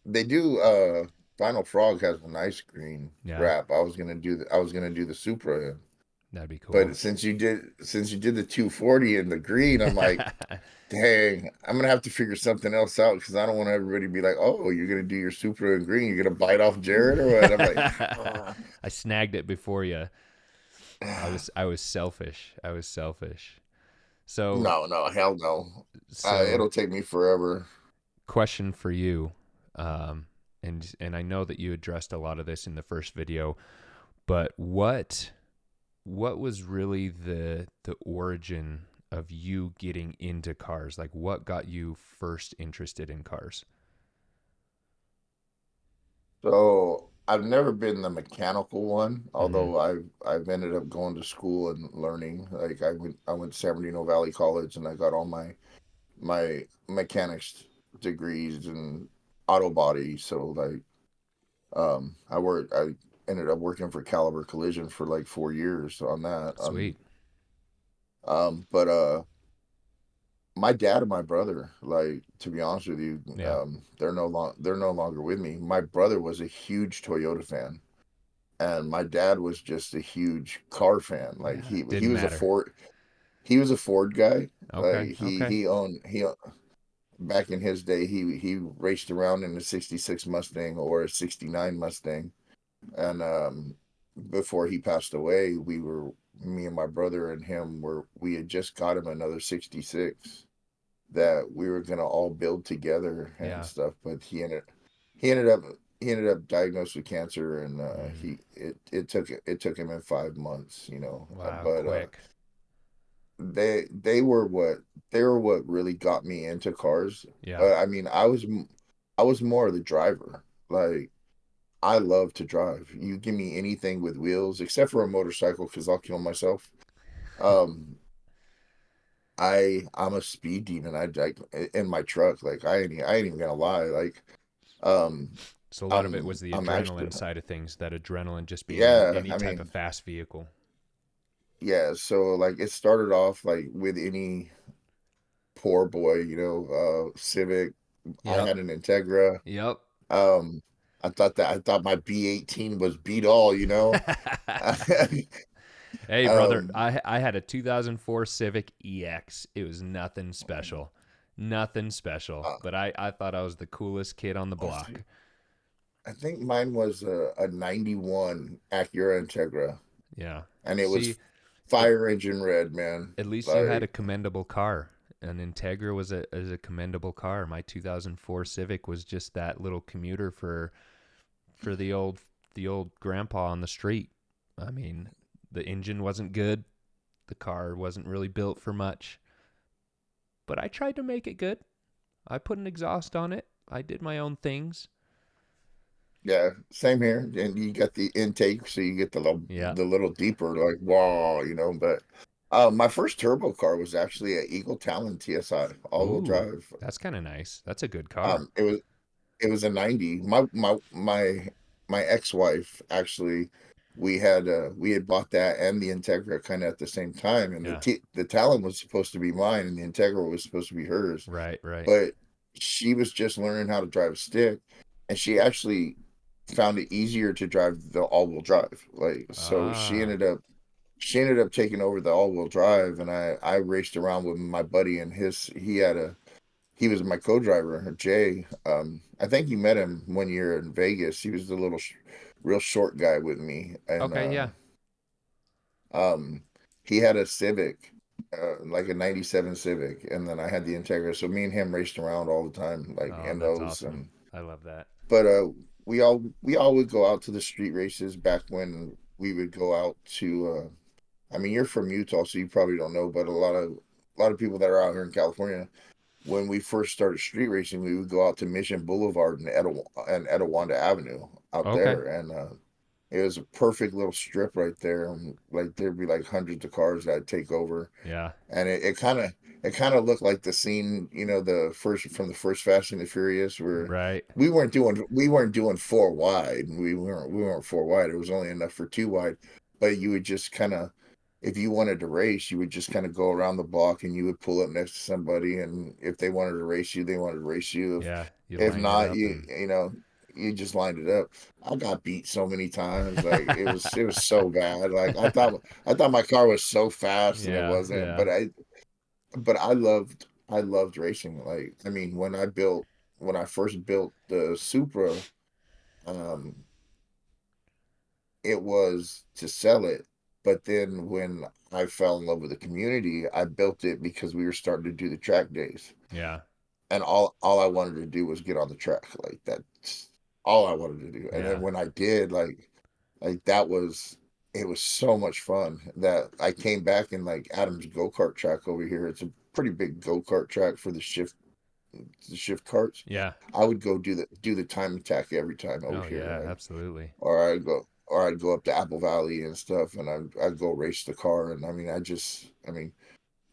They do. Final Frog has a nice green Yeah, wrap. I was gonna do the Supra, that'd be cool. but since you did the 240 in the green, I'm like, dang, I'm gonna have to figure something else out because I don't want everybody to be like, oh, you're gonna do your Supra in green. You're gonna bite off Jared or what? I'm like, "Ah." I snagged it before you. I was selfish. I was selfish. So No, no, hell no. so It'll take me forever. question for you, um, and I know that you addressed a lot of this in the first video, but what was really the origin of you getting into cars? Like, what got you first interested in cars? So I've never been the mechanical one, Mm-hmm. although I've ended up going to school and learning. Like I went to San Bernardino Valley College and I got all my mechanics degrees and auto body. So like I ended up working for Caliber Collision for like 4 years on that. Sweet. But my dad and my brother, like to be honest with you, Yeah. they're no longer with me. My brother was a huge Toyota fan, and my dad was just a huge car fan. Like Yeah. he Didn't was a matter. Ford guy. Like Okay. Okay. he back in his day he raced around in a '66 Mustang or a '69 Mustang, and before he passed away, me and my brother and him we had just got him another '66 that we were gonna all build together and Yeah. stuff. But he ended up he ended up diagnosed with cancer, and Mm. it took him in 5 months, Wow. But Quick. they were what really got me into cars. Yeah. I mean, I was more of the driver. Like I love to drive. You give me anything with wheels, except for a motorcycle, because I'll kill myself. Um, I'm a speed demon. In my truck. Like I ain't even gonna lie. Like um, So a lot of it was the I'm actually adrenaline side of things. That adrenaline just being in yeah. any I type of mean fast vehicle. yeah. So like it started off like with any poor boy, Civic. I Yep. had an Integra. Yep. Um, I thought my B18 was beat all. Hey, brother, um, I had a 2004 Civic EX. It was nothing special. Nothing special. uh, But I thought I was the coolest kid on the block. I think mine was a '91 Acura Integra, Yeah. and it was See, at, fire engine red, man. at least you had a Like, commendable car. an Integra was a commendable car. My 2004 Civic was just that little commuter for the old grandpa on the street. I mean, the engine wasn't good. The car wasn't really built for much, but I tried to make it good. I put an exhaust on it. I did my own things. Yeah, same here. And you got the intake, so you get Yeah. the little deeper, like wow, you know. But my first turbo car was actually a Eagle Talon TSI, all-wheel Ooh, drive. that's kind of nice. That's a good car. Um, it was it was a 90. My ex-wife actually, we had bought that and the Integra kind of at the same time, and Yeah. the Talon was supposed to be mine, and the Integra was supposed to be hers. Right, right. But she was just learning how to drive a stick, and she actually found it easier to drive the all-wheel drive. Like, so Ah, she ended up taking over the all-wheel drive, and I raced around with my buddy, and he was my co-driver, Jay. I think you met him one year in Vegas. He was the real short guy with me, and okay, yeah. um, he had a Civic, like a '97 Civic, and then I had the Integra. So me and him raced around all the time, like Oh, in that's those. awesome. And I love that. but we all would go out to the street races back when we would go out to. I mean, you're from Utah, so you probably don't know, but a lot of people that are out here in California, when we first started street racing, we would go out to Mission Boulevard and Etowanda Avenue out Okay. there, and it was a perfect little strip right there. And like there'd be like hundreds of cars that'd take over, Yeah. and it kind of looked like the scene, you know, the first from the first Fast and the Furious, where Right. we weren't doing four wide. We weren't four wide. It was only enough for two wide, but you would just kind of, if you wanted to race, you would just kind of go around the block and you would pull up next to somebody, and if they wanted to race you, they wanted to race you. Yeah. You If lined it not, up and you know, you just lined it up. I got beat so many times, like it was so bad. Like I thought my car was so fast and it yeah, wasn't, yeah. but I loved racing. Like, I mean, when I first built the Supra, um, it was to sell it. But then when I fell in love with the community, I built it because we were starting to do the track days. Yeah. And all I wanted to do was get on the track. Like that's all I wanted to do. And then Yeah. when I did, like that was it was so much fun that I came back in like Adam's go-kart track over here. It's a pretty big go-kart track for the shift carts. Yeah. I would go do the time attack every time over Oh here, yeah, like, absolutely. or I'd go up to Apple Valley and stuff, and I'd go race the car. And I mean,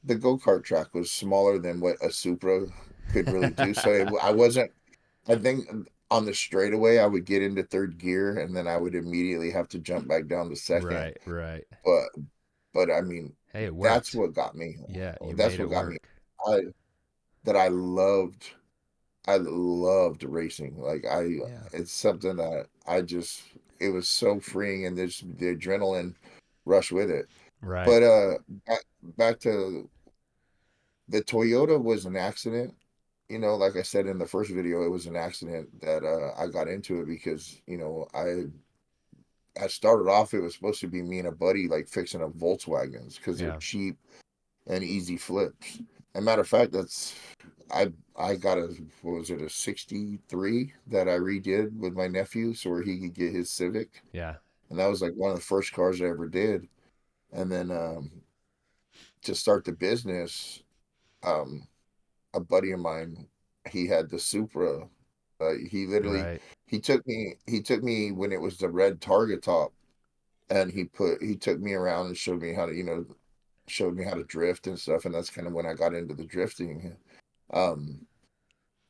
the go-kart track was smaller than what a Supra could really do. So I wasn't. I think on the straightaway, I would get into third gear, and then I would immediately have to jump back down to second. Right, right. But I mean, Hey, it that's worked. what got me. Yeah, you That's made what it got me. work. I that I loved racing. Like Yeah. it's something that I just it was so freeing, and there's the adrenaline rush with it. Right. But back to the Toyota was an accident. You know, like I said in the first video, it was an accident that I got into it because, you know, I started off, it was supposed to be me and a buddy like fixing up Volkswagens because they're Yeah. cheap and easy flips. And matter of fact, I got a, what was it, a 63 that I redid with my nephew so where he could get his Civic. Yeah. And that was like one of the first cars I ever did. And then to start the business, um, a buddy of mine, he had the Supra. He literally Right. he took me when it was the red Target top, and he took me around and showed me how to, you know, showed me how to drift and stuff. And that's kind of when I got into the drifting. Um,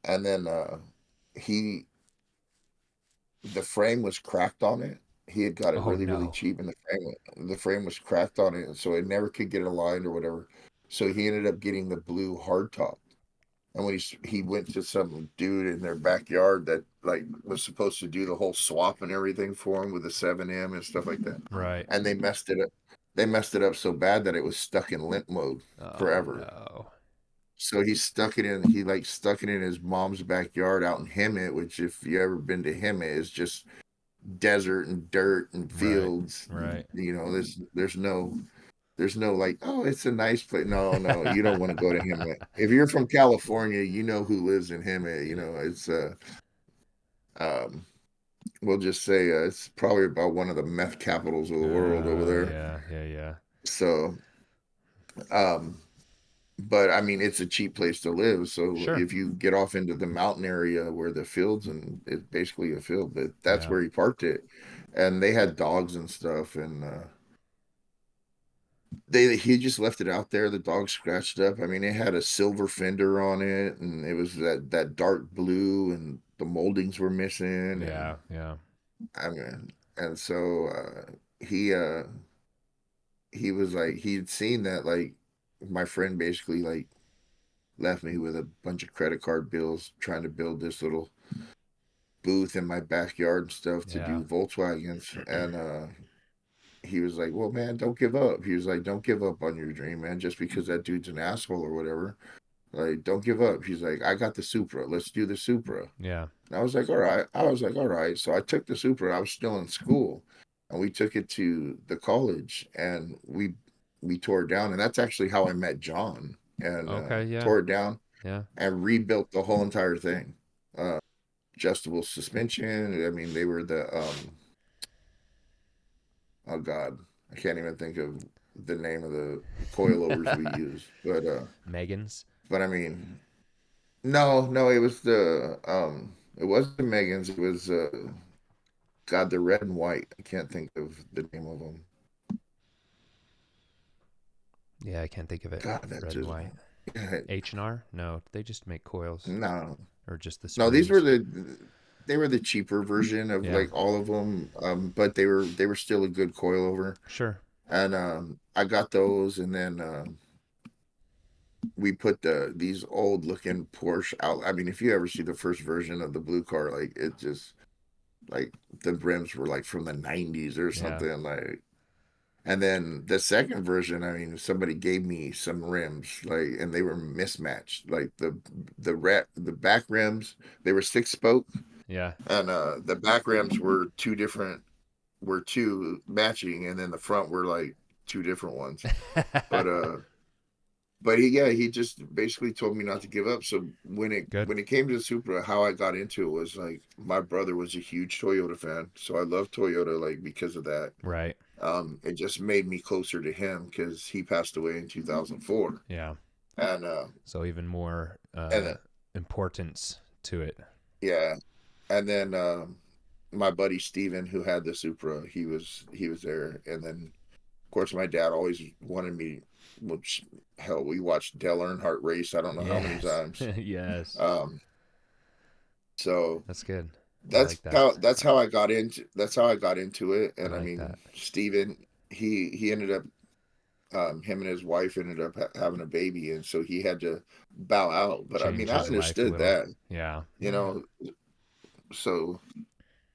and then he the frame was cracked on it. He had got it Oh really no. cheap, and the frame was cracked on it, so it never could get aligned or whatever. So he ended up getting the blue hardtop. And when he went to some dude in their backyard that like was supposed to do the whole swap and everything for him with the 7M and stuff like that, Right. and they messed it up. They messed it up so bad that it was stuck in limp mode Oh forever. no. So he like stuck it in his mom's backyard out in Hemet, which if you ever been to Hemet is just desert and dirt and Right. fields. Right. You know, there's no There's no like, oh, it's a nice place. No, no, you don't want to go to Hemet. If you're from California, you know who lives in Hemet. You Yeah. know, it's um, we'll just say it's probably about one of the meth capitals of the world over Oh, there. yeah, yeah, yeah. So, um, but I mean, it's a cheap place to live. So Sure. if you get off into the mountain area where the fields and it's basically a field, but that's Yeah. where he parked it, and they had dogs and stuff, and he just left it out there. The dog scratched up. I mean, it had a silver fender on it, and it was that dark blue, and the moldings were missing, Yeah, and yeah. I mean, and so he uh he was like he'd seen that like my friend basically like left me with a bunch of credit card bills trying to build this little booth in my backyard and stuff to Yeah. do Volkswagens, and he was like, well, man, don't give up. He was like, don't give up on your dream, man, just because that dude's an asshole or whatever. Like, don't give up. He's like, I got the Supra. Let's do the Supra. Yeah. And I was like, all right. I was like, all right. So I took the Supra. I was still in school, and we took it to the college, and we tore it down. And that's actually how I met John, and Okay, yeah. tore it down Yeah. and rebuilt the whole entire thing. Uh, Adjustable suspension. I mean, they were the oh God, I can't even think of the name of the coilovers we used, Megan's. but I mean, no, no, it was it wasn't Megan's. It was God, the red and white. I can't think of the name of them. Yeah, I can't think of it. God, that Red and just white. H&R? No, they just make coils no, or just the no. These were springs. the cheaper version of Yeah. like all of them, but they were still a good coilover, Sure. and I got those, and then we put these old looking Porsche out. I mean, if you ever see the first version of the blue car, like it just like the rims were like from the 90s or Yeah. something like. And then the second version, I mean, somebody gave me some rims, like, and they were mismatched. Like the back rims, they were six spoke, Yeah. and the back rims were two matching, and then the front were like two different ones. But he just basically told me not to give up. So Good. when it came to Supra, how I got into it was like my brother was a huge Toyota fan, so I love Toyota like because of that. Right. It just made me closer to him because he passed away in 2004, Yeah. and So even more and importance to it. yeah, and then my buddy Steven, who had the Supra, he was there, and then of course my dad always wanted me. Which hell, we watched Dale Earnhardt race. I don't know how many Yes. times. Yes. Um, so That's good. I like that. that's how I got into it. I And I like mean, that. Steven, he ended up him and his wife ended up having a baby, and so he had to bow out. But I mean, Change I his life a understood little. that, Yeah. you know. So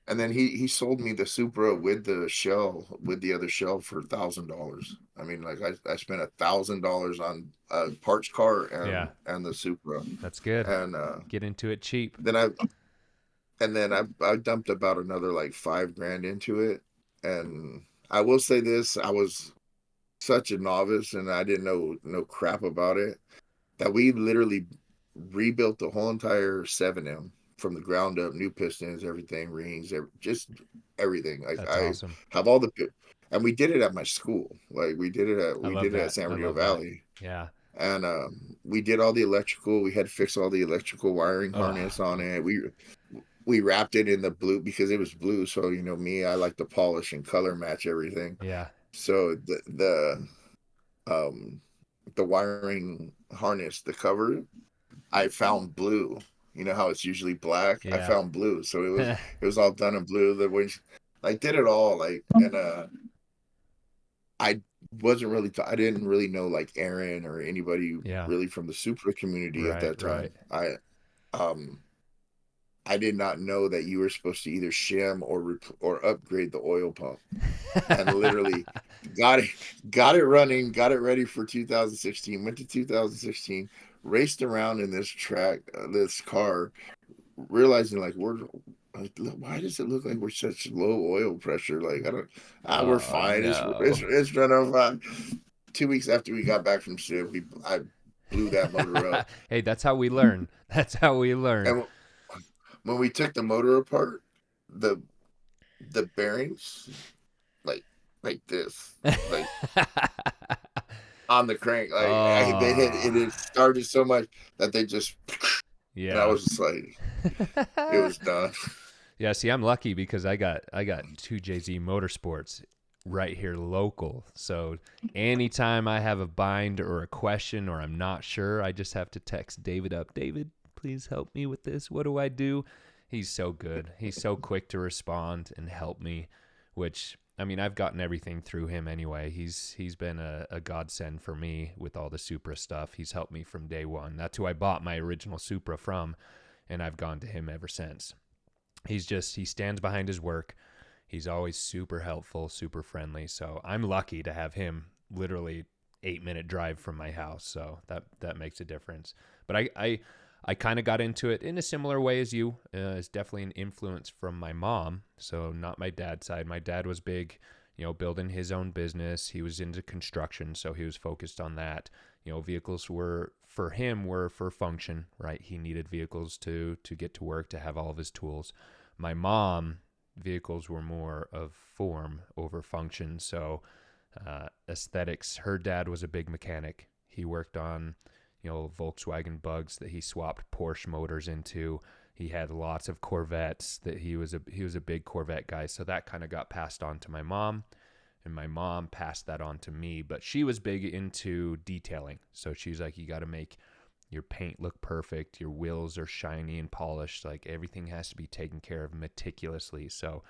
and then he sold me the Supra with the shell with the other shell for $1,000. I mean, like I spent $1,000 on a parts car Yeah. and the Supra, That's good. and Get into it cheap. then I dumped about another like 5 grand into it, and I will say this: I was such a novice, and I didn't know no crap about it. That we literally rebuilt the whole entire 7M from the ground up, new pistons, everything, rings, just everything. Like That's I awesome. have all the, and we did it at my school. Like I we love did it at that. San I Bernardino love that. Valley, Yeah. and we did all the electrical. We had to fix all the electrical wiring Oh, harness on it. We wrapped it in the blue because it was blue. So you know me, I like to polish and color match everything. yeah. So um the wiring harness, the cover, I found blue. You know how it's usually black. I Yeah. found blue, so it was all done in blue. The winch, I did it all like, and I wasn't really I didn't really know like Aaron or anybody Yeah. really from the Supra community at Right, that right. time. Um I did not know that you were supposed to either shim or upgrade the oil pump, and literally got it got it running, got it ready for 2016. Went to 2016, raced around in this this car, realizing like why does it look like we're such low oil pressure? Like I don't, we're Oh fine. no. It's running fine. 2 weeks after we got back from Civ, I blew that motor up. Hey, that's how we learn. That's how we learn. And when we took the motor apart, the the bearings like like this, like on the crank, they had Oh, it had started so much that they just, and I yeah. was just like, it was done. Yeah, see, I'm lucky because I got 2JZ Motorsports right here local. So anytime I have a bind or a question or I'm not sure, I just have to text David up. David, please help me with this. What do I do? He's so good. He's so quick to respond and help me, which I mean, I've gotten everything through him anyway. He's been a godsend for me with all the Supra stuff. He's helped me from day one. That's who I bought my original Supra from, and I've gone to him ever since. He stands behind his work. He's always super helpful, super friendly. So I'm lucky to have him literally 8-minute drive from my house. So that makes a difference. But I kind of got into it in a similar way as you. It's definitely an influence from my mom. So not my dad's side. My dad was big, building his own business. He was into construction, so he was focused on that. Vehicles were for function, right? He needed vehicles to get to work, to have all of his tools. My mom, vehicles were more of form over function. So aesthetics. Her dad was a big mechanic. He worked on Volkswagen Bugs that he swapped Porsche motors into. He had lots of Corvettes that he was a big Corvette guy. So that kind of got passed on to my mom, and my mom passed that on to me. But she was big into detailing. So she's like, you got to make your paint look perfect. Your wheels are shiny and polished. Like everything has to be taken care of meticulously. So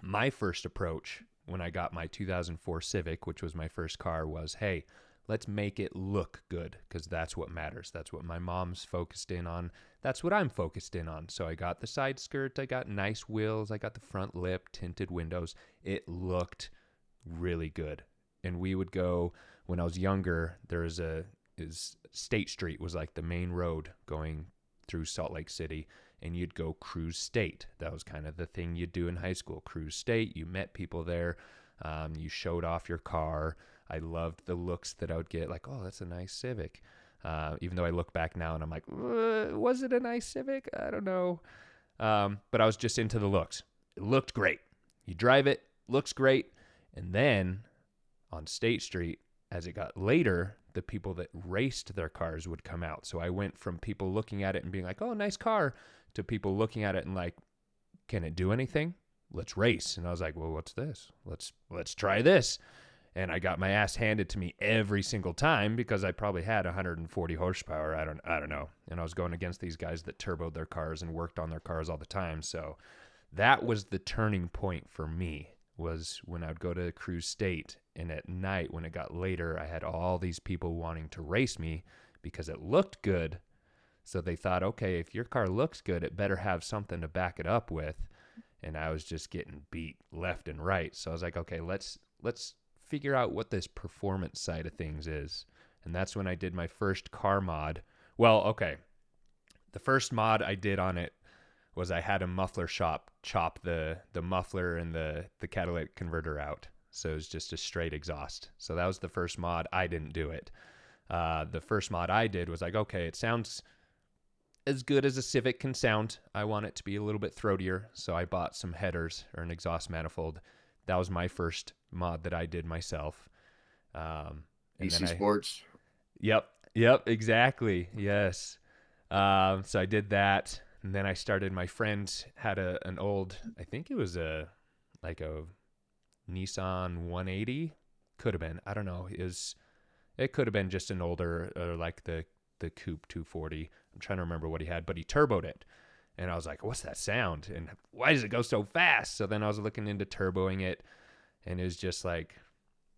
my first approach when I got my 2004 Civic, which was my first car, was, hey, let's make it look good, because that's what matters. That's what my mom's focused in on. That's what I'm focused in on. So I got the side skirt, I got nice wheels, I got the front lip, tinted windows. It looked really good. And we would go, when I was younger, State Street was like the main road going through Salt Lake City, and you'd go cruise state. That was kind of the thing you'd do in high school. Cruise state, you met people there, you showed off your car. I loved the looks that I would get, like, oh, that's a nice Civic. Even though I look back now and I'm like, was it a nice Civic? I don't know. But I was just into the looks. It looked great. You drive it, looks great. And then on State Street, as it got later, the people that raced their cars would come out. So I went from people looking at it and being like, oh, nice car, to people looking at it and like, can it do anything? Let's race. And I was like, well, what's this? Let's try this. And I got my ass handed to me every single time because I probably had 140 horsepower. I don't know. And I was going against these guys that turboed their cars and worked on their cars all the time. So that was the turning point for me, was when I would go to Cruise State, and at night when it got later, I had all these people wanting to race me because it looked good. So they thought, okay, if your car looks good, it better have something to back it up with. And I was just getting beat left and right. So I was like, okay, let's figure out what this performance side of things is. And that's when I did my first car mod. Well, okay. The first mod I did on it was I had a muffler shop chop the muffler and the catalytic converter out. So it was just a straight exhaust. So that was the first mod. I didn't do it. The first mod I did was like, okay, it sounds as good as a Civic can sound. I want it to be a little bit throatier. So I bought some headers or an exhaust manifold. That was my first mod that I did myself. And then DC Sports. Yep, exactly. Yes. So I did that. And then I started, my friend had an old, I think it was a Nissan 180. Could have been. I don't know. It could have been just an older, or like the Coupe 240. I'm trying to remember what he had, but he turboed it. And I was like, what's that sound? And why does it go so fast? So then I was looking into turboing it, and it was just like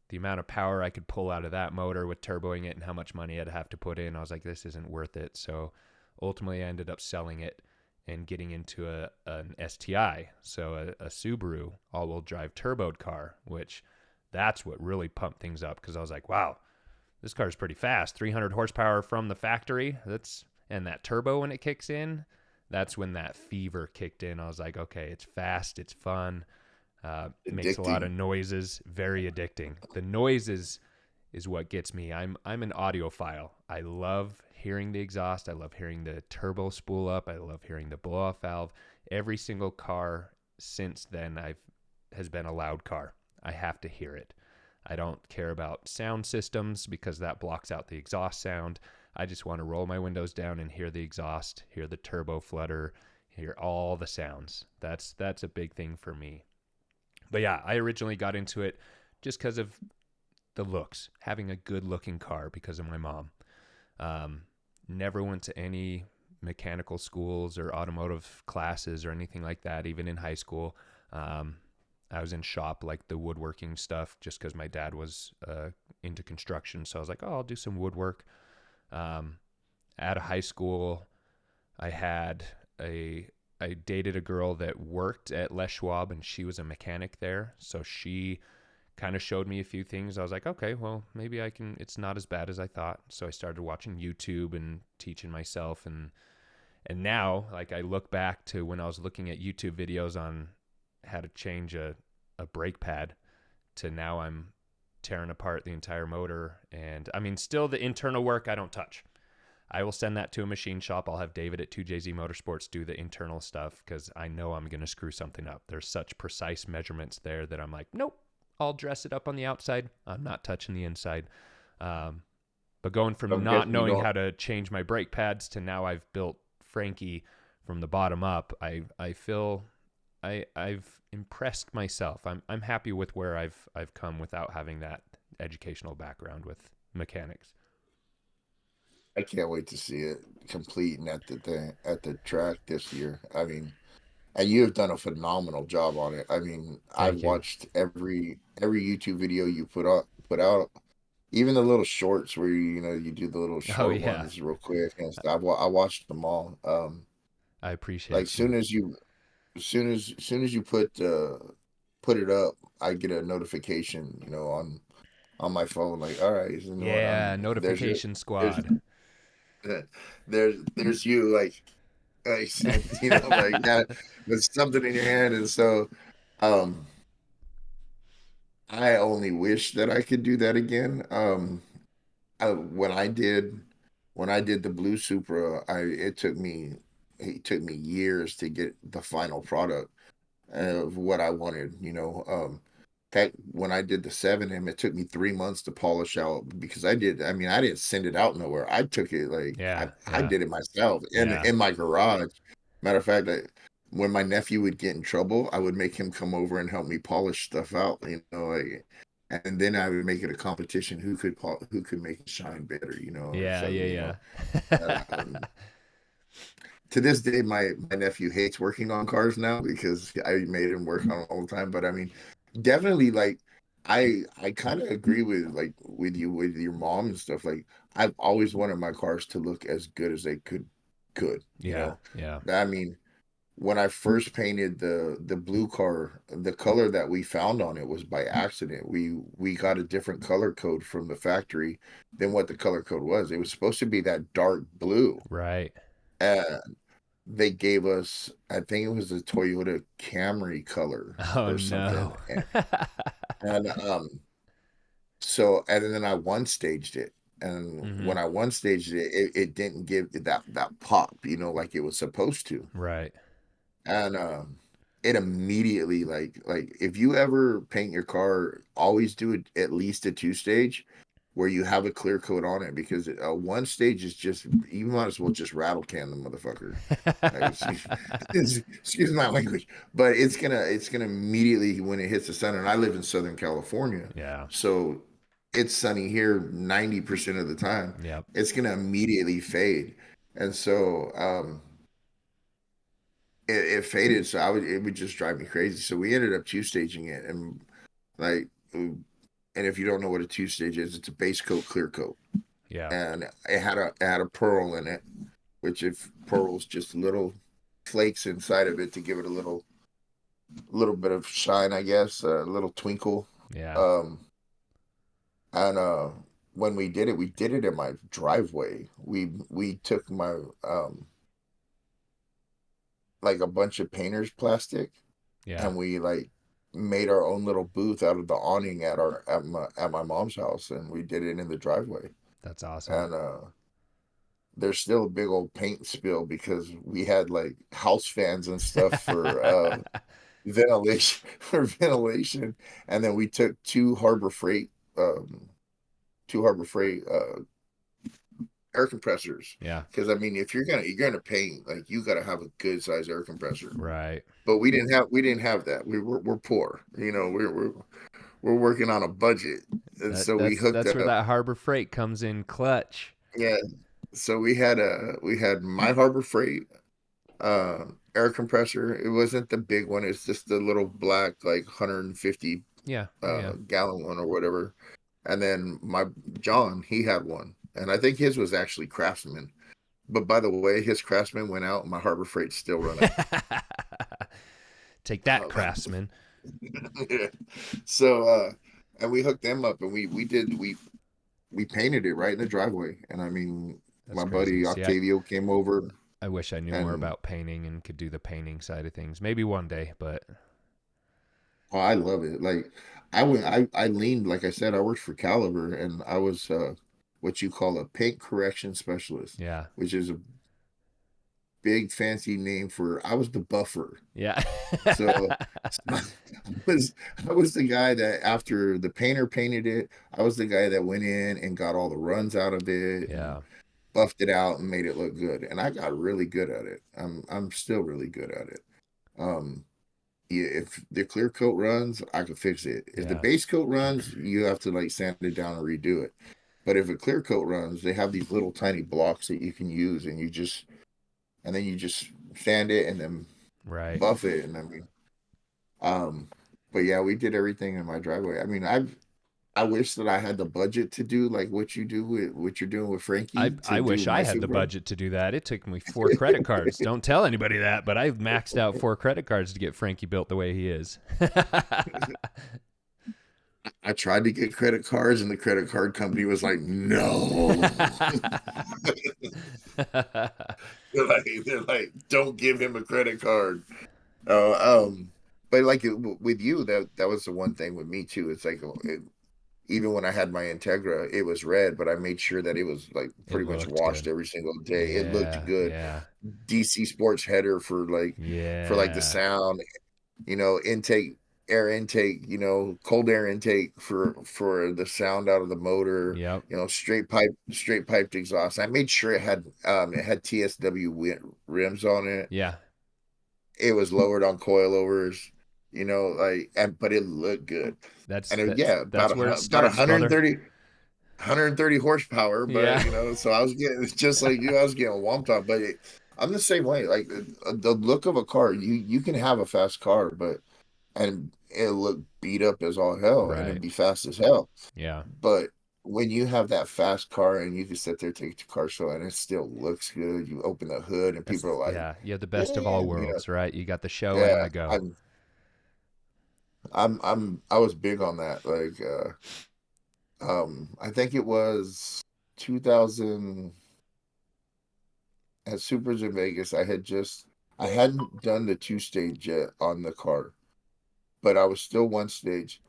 the amount of power I could pull out of that motor with turboing it and how much money I'd have to put in. I was like, this isn't worth it. So ultimately I ended up selling it and getting into an STI, so a Subaru all-wheel drive turboed car, which that's what really pumped things up, because I was like, wow, this car is pretty fast. 300 horsepower from the factory. And that turbo when it kicks in, that's when that fever kicked in. I was like, okay, it's fast, it's fun, makes a lot of Addicting. noises, very addicting. The noises is what gets me. I'm an audiophile. I love hearing the exhaust. I love hearing the turbo spool up. I love hearing the blow off valve. Every single car since then I've has been a loud car. I have to hear it. I don't care about sound systems because that blocks out the exhaust sound. I just want to roll my windows down and hear the exhaust, hear the turbo flutter, hear all the sounds. That's a big thing for me. But yeah, I originally got into it just because of the looks, having a good looking car because of my mom. Um, Never went to any mechanical schools or automotive classes or anything like that, even in high school. Um, I was in shop, like the woodworking stuff, just because my dad was into construction. So I was like, oh, I'll do some woodwork. Um, Out of high school, I had a I dated a girl that worked at Les Schwab, and she was a mechanic there. So she kind of showed me a few things. I was like, okay, well, maybe I can. It's not as bad as I thought. So I started watching YouTube and teaching myself, and now, like, I look back to when I was looking at YouTube videos on how to change a brake pad to now I'm tearing apart the entire motor. And I mean, still the internal work I don't touch. I will send that to a machine shop. I'll have David at 2JZ Motorsports do the internal stuff because I know I'm going to screw something up. There's such precise measurements there that I'm like, nope, I'll dress it up on the outside. I'm not touching the inside. Um, but going from I'm not guessing you knowing don't. how to change my brake pads to now I've built Frankie from the bottom up, I feel I've impressed myself. I'm happy with where I've come without having that educational background with mechanics. I can't wait to see it completing at the thing, at the track this year. I mean, and you have done a phenomenal job on it. I mean, I've Thank you. watched every YouTube video you put out, even the little shorts where you do the little Oh short yeah, ones real quick and stuff. I watched them all. I Like appreciate you. soon as you put it up, I get a notification, on my phone, like, all right, you know what, Yeah, there's it, notification there's squad. there's you, like like that with something in your hand, and so um I only wish that I could do that again. I, when I did the Blue Supra, I it took me years to get the final product of what I wanted. That when I did the 7M, it took me 3 months to polish out because I mean, I didn't send it out nowhere. I took it like Yeah, I yeah, did it myself yeah, in my garage. Matter of fact, when my nephew would get in trouble, I would make him come over and help me polish stuff out, like, and then I would make it a competition who could make it shine better, yeah, so yeah, uh, yeah. um, to this day, my nephew hates working on cars now because I made him work on it all the time. But I mean, definitely, like, I kind of agree with, like, with you with your mom and stuff. Like, I've always wanted my cars to look as good as they could. Yeah, yeah, I mean, when I first painted the blue car, the color that we found on it was by accident. We got a different color code from the factory than what the color code was. It was supposed to be that dark blue. right. They gave us, I think it was a Toyota Camry color Oh or something. no. And so, and then I one staged it. And Hmm. when I one staged it, it didn't give it that pop, like it was supposed to. Right. And it immediately, like if you ever paint your car, always do it at least a two stage where you have a clear coat on it, because one stage is just, you might as well just rattle can the motherfucker. Excuse, excuse my language, but it's gonna immediately, when it hits the sun, and I live in Southern California, Yeah. so it's sunny here 90% of the time. Yep. It's gonna immediately fade, and so it faded. So it would just drive me crazy. So we ended up two staging it, and like, and if you don't know what a two stage is, it's a base coat, clear coat, Yeah. and it had a pearl in it, which, if pearls, just little flakes inside of it to give it a little bit of shine, I guess, a little twinkle. Yeah. Um, and when we did it in my driveway. We took my like a bunch of painter's plastic, Yeah. and we, like, made our own little booth out of the awning at my mom's house, and we did it in the driveway. That's awesome. And there's still a big old paint spill because we had like house fans and stuff for ventilation for ventilation, and then we took um, two Harbor Freight air compressors. Yeah. Because I mean, if you're gonna paint, like you gotta have a good size air compressor. Right. But we didn't have that. We're poor. You know, we're working on a budget, and That so we that's hooked that's where up. that Harbor Freight comes in clutch. Yeah, so we had my Harbor Freight air compressor. It wasn't the big one. It's just the little black like 150 Yeah. Yeah. gallon one or whatever. And then my John, he had one, and I think his was actually Craftsman. But by the way, his Craftsman went out, and my Harbor Freight's still running. Take that, Um, Craftsman. so and we hooked them up, and we painted it right in the driveway. And I mean, That's my crazy. buddy See, Octavio came over, I wish I knew more and about painting and could do the painting side of things. Maybe one day, but oh, I love it. Like I leaned, like I said, I worked for Caliber, and I was what you call a paint correction specialist, yeah. which is a big fancy name for I was the buffer. Yeah. So I I was the guy that after the painter painted it, I was the guy that went in and got all the runs out of it and Yeah. buffed it out and made it look good. And I got really good at it. I'm still really good at it. Um, yeah, if the clear coat runs, I can fix it. If the Yeah. base coat runs, you have to like sand it down and redo it. But if a clear coat runs, they have these little tiny blocks that you can use, and then you just sand it and then Right. buff it. And I mean, um, but yeah, we did everything in my driveway. I mean, I wish that I had the budget to do like what you do with what you're doing with I Frankie to I do wish I my had the Subaru. budget to do that. It took me 4 credit cards. Don't tell anybody that, but I've maxed out 4 credit cards to get Frankie built the way he is. I tried to get credit cards, and the credit card company was like, "No." They're like, don't give him a credit card. But like with you, that was the one thing with me too. It's like even when I had my Integra, it was red, but I made sure that it was like It pretty much looked washed good. every single day. It looked Yeah, good. yeah, DC Sports header for like the yeah. sound, intake, air intake, cold air intake for the sound out of the motor, Yep. straight piped exhaust. I made sure it had TSW rims on it. Yeah. It was lowered on coilovers, like, but it looked good. That's And that's yeah, that's where it about starts, brother. 130 horsepower, but Yeah. so I was getting just like you, I was getting whomped on. But I'm the same way. Like the look of a car, you can have a fast car, and it'll look beat up as all hell, and it'd Right. be fast as hell. Yeah. But when you have that fast car and you can sit there, take it to car show, and it still looks good, you open the hood, and That's people are like, yeah, you have the best of all "Man," worlds, right? You got the show and yeah. the go. I was big on that. Like, I think it was 2000 at Supers in Vegas. I hadn't done the two stage yet on the car, but I was still one stage,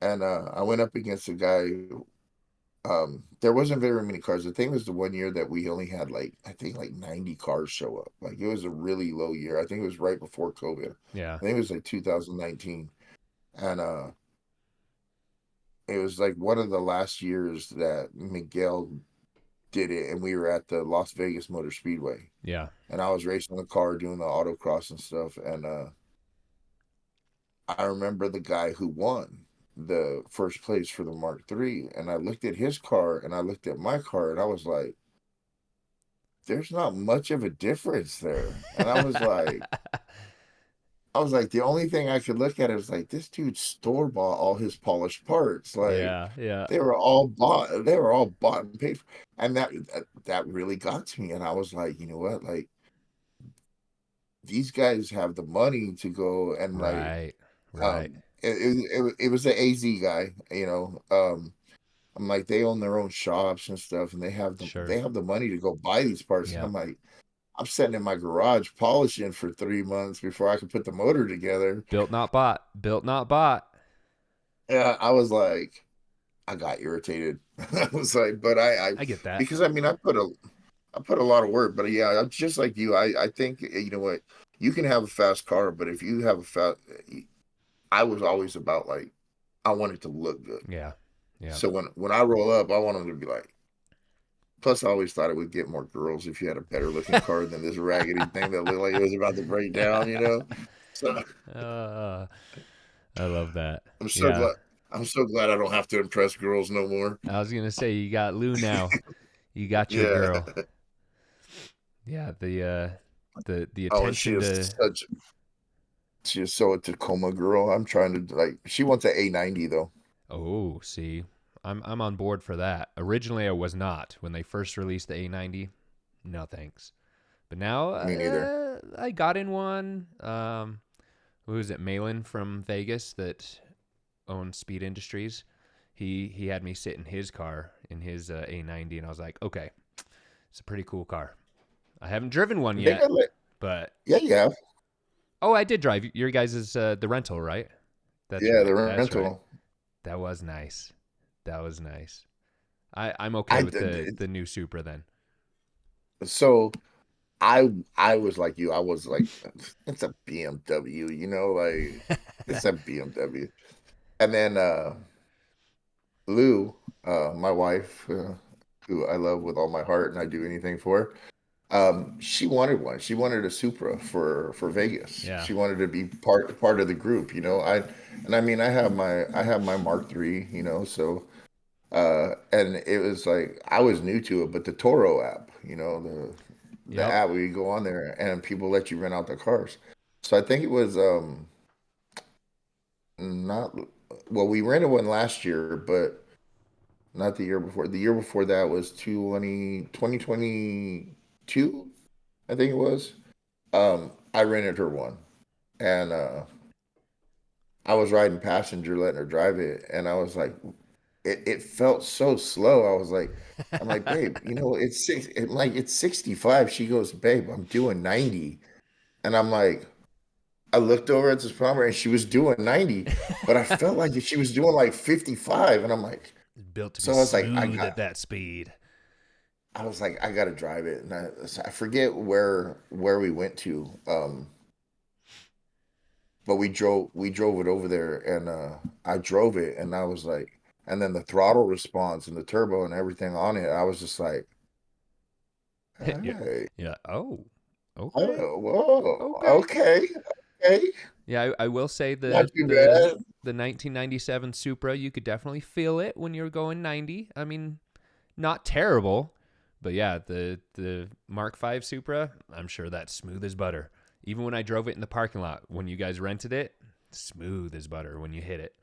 and I went up against a guy. There wasn't very many cars. The thing was the one year that we only had like I think like 90 cars show up. Like it was a really low year. I think it was right before COVID. Yeah. I think it was like 2019. And it was like one of the last years that Miguel did it, and we were at the Las Vegas Motor Speedway. Yeah. And I was racing the car doing the autocross and stuff. And I remember the guy who won the first place for the Mark III, and I looked at his car and I looked at my car, and I was like, there's not much of a difference there. And I was like, the only thing I could look at is like this dude store bought all his polished parts. Like Yeah. Yeah. they were all bought and paid for. And that really got to me. And I was like, you know what? Like these guys have the money to go and like Right. Right. it was the AZ guy, I'm like, they own their own shops and stuff, and they have Sure. they have the money to go buy these parts. And Yeah. I'm like, I'm sitting in my garage polishing for 3 months before I could put the motor together. Built not bought. Built not bought. Yeah, I was like, I got irritated. I was like, but I I get that. because I mean, I put a lot of work, but yeah, I'm just like you. I think you know what, you can have a fast car, but if you have a fast, I was always about like, I want it to look good. Yeah. Yeah. So when I roll up, I want them to be like. Plus, I always thought it would get more girls if you had a better looking car than this raggedy thing that looked like it was about to break down. You know, so uh, I love that. I'm so Yeah. glad. I'm so glad I don't have to impress girls no more. I was gonna say you got Lou now. You got your Yeah. girl. Yeah. The Oh, and she attention is to. such. She is so a Tacoma girl. I'm trying to like. She wants an A90 though. Oh, see, I'm on board for that. Originally, I was not when they first released the A90. No thanks. But now Me neither. I got in one. Who is it? Malin from Vegas that owns Speed Industries. He had me sit in his car in his A90, and I was like, okay, it's a pretty cool car. I haven't driven one They yet, got like. but Yeah, yeah, oh, I did drive your guys' the rental, right? That's yeah. right. The That's right. rental. That was nice. That was nice. I'm okay I with did. the new Supra then. So I was like you. I was like, it's a BMW. You know, like it's a BMW. And then Lou, my wife, who I love with all my heart and I do anything for, she wanted one. She wanted a Supra for Vegas. Yeah. She wanted to be part of the group, you know. I mean I have my Mark III, you know, so and it was like I was new to it, but the Toro app, you know, the Yep. app where you go on there and people let you rent out their cars. So I think it was not well, we rented one last year, but not the year before. The year before that was 2022, I think it was. I rented her one, and I was riding passenger, letting her drive it, and I was like, it felt so slow. I was like, I'm like, babe, you know, it's 65. She goes, babe, I'm doing 90, and I'm like, I looked over at this plumber, and she was doing 90, but I felt like she was doing like 55, and I'm like, Built to be so I was like, smooth at that speed. I was like, I gotta drive it, and I forget where we went to, but we drove it over there, and I drove it, and I was like, and then the throttle response and the turbo and everything on it, I was just like, Yeah. hey, Yeah. Oh. Okay. oh, whoa, Okay. okay, okay, Yeah, I will say not too bad. the 1997 Supra, you could definitely feel it when you're going 90. I mean, not terrible, but yeah, the Mark V Supra, I'm sure that's smooth as butter. Even when I drove it in the parking lot when you guys rented it, smooth as butter when you hit it.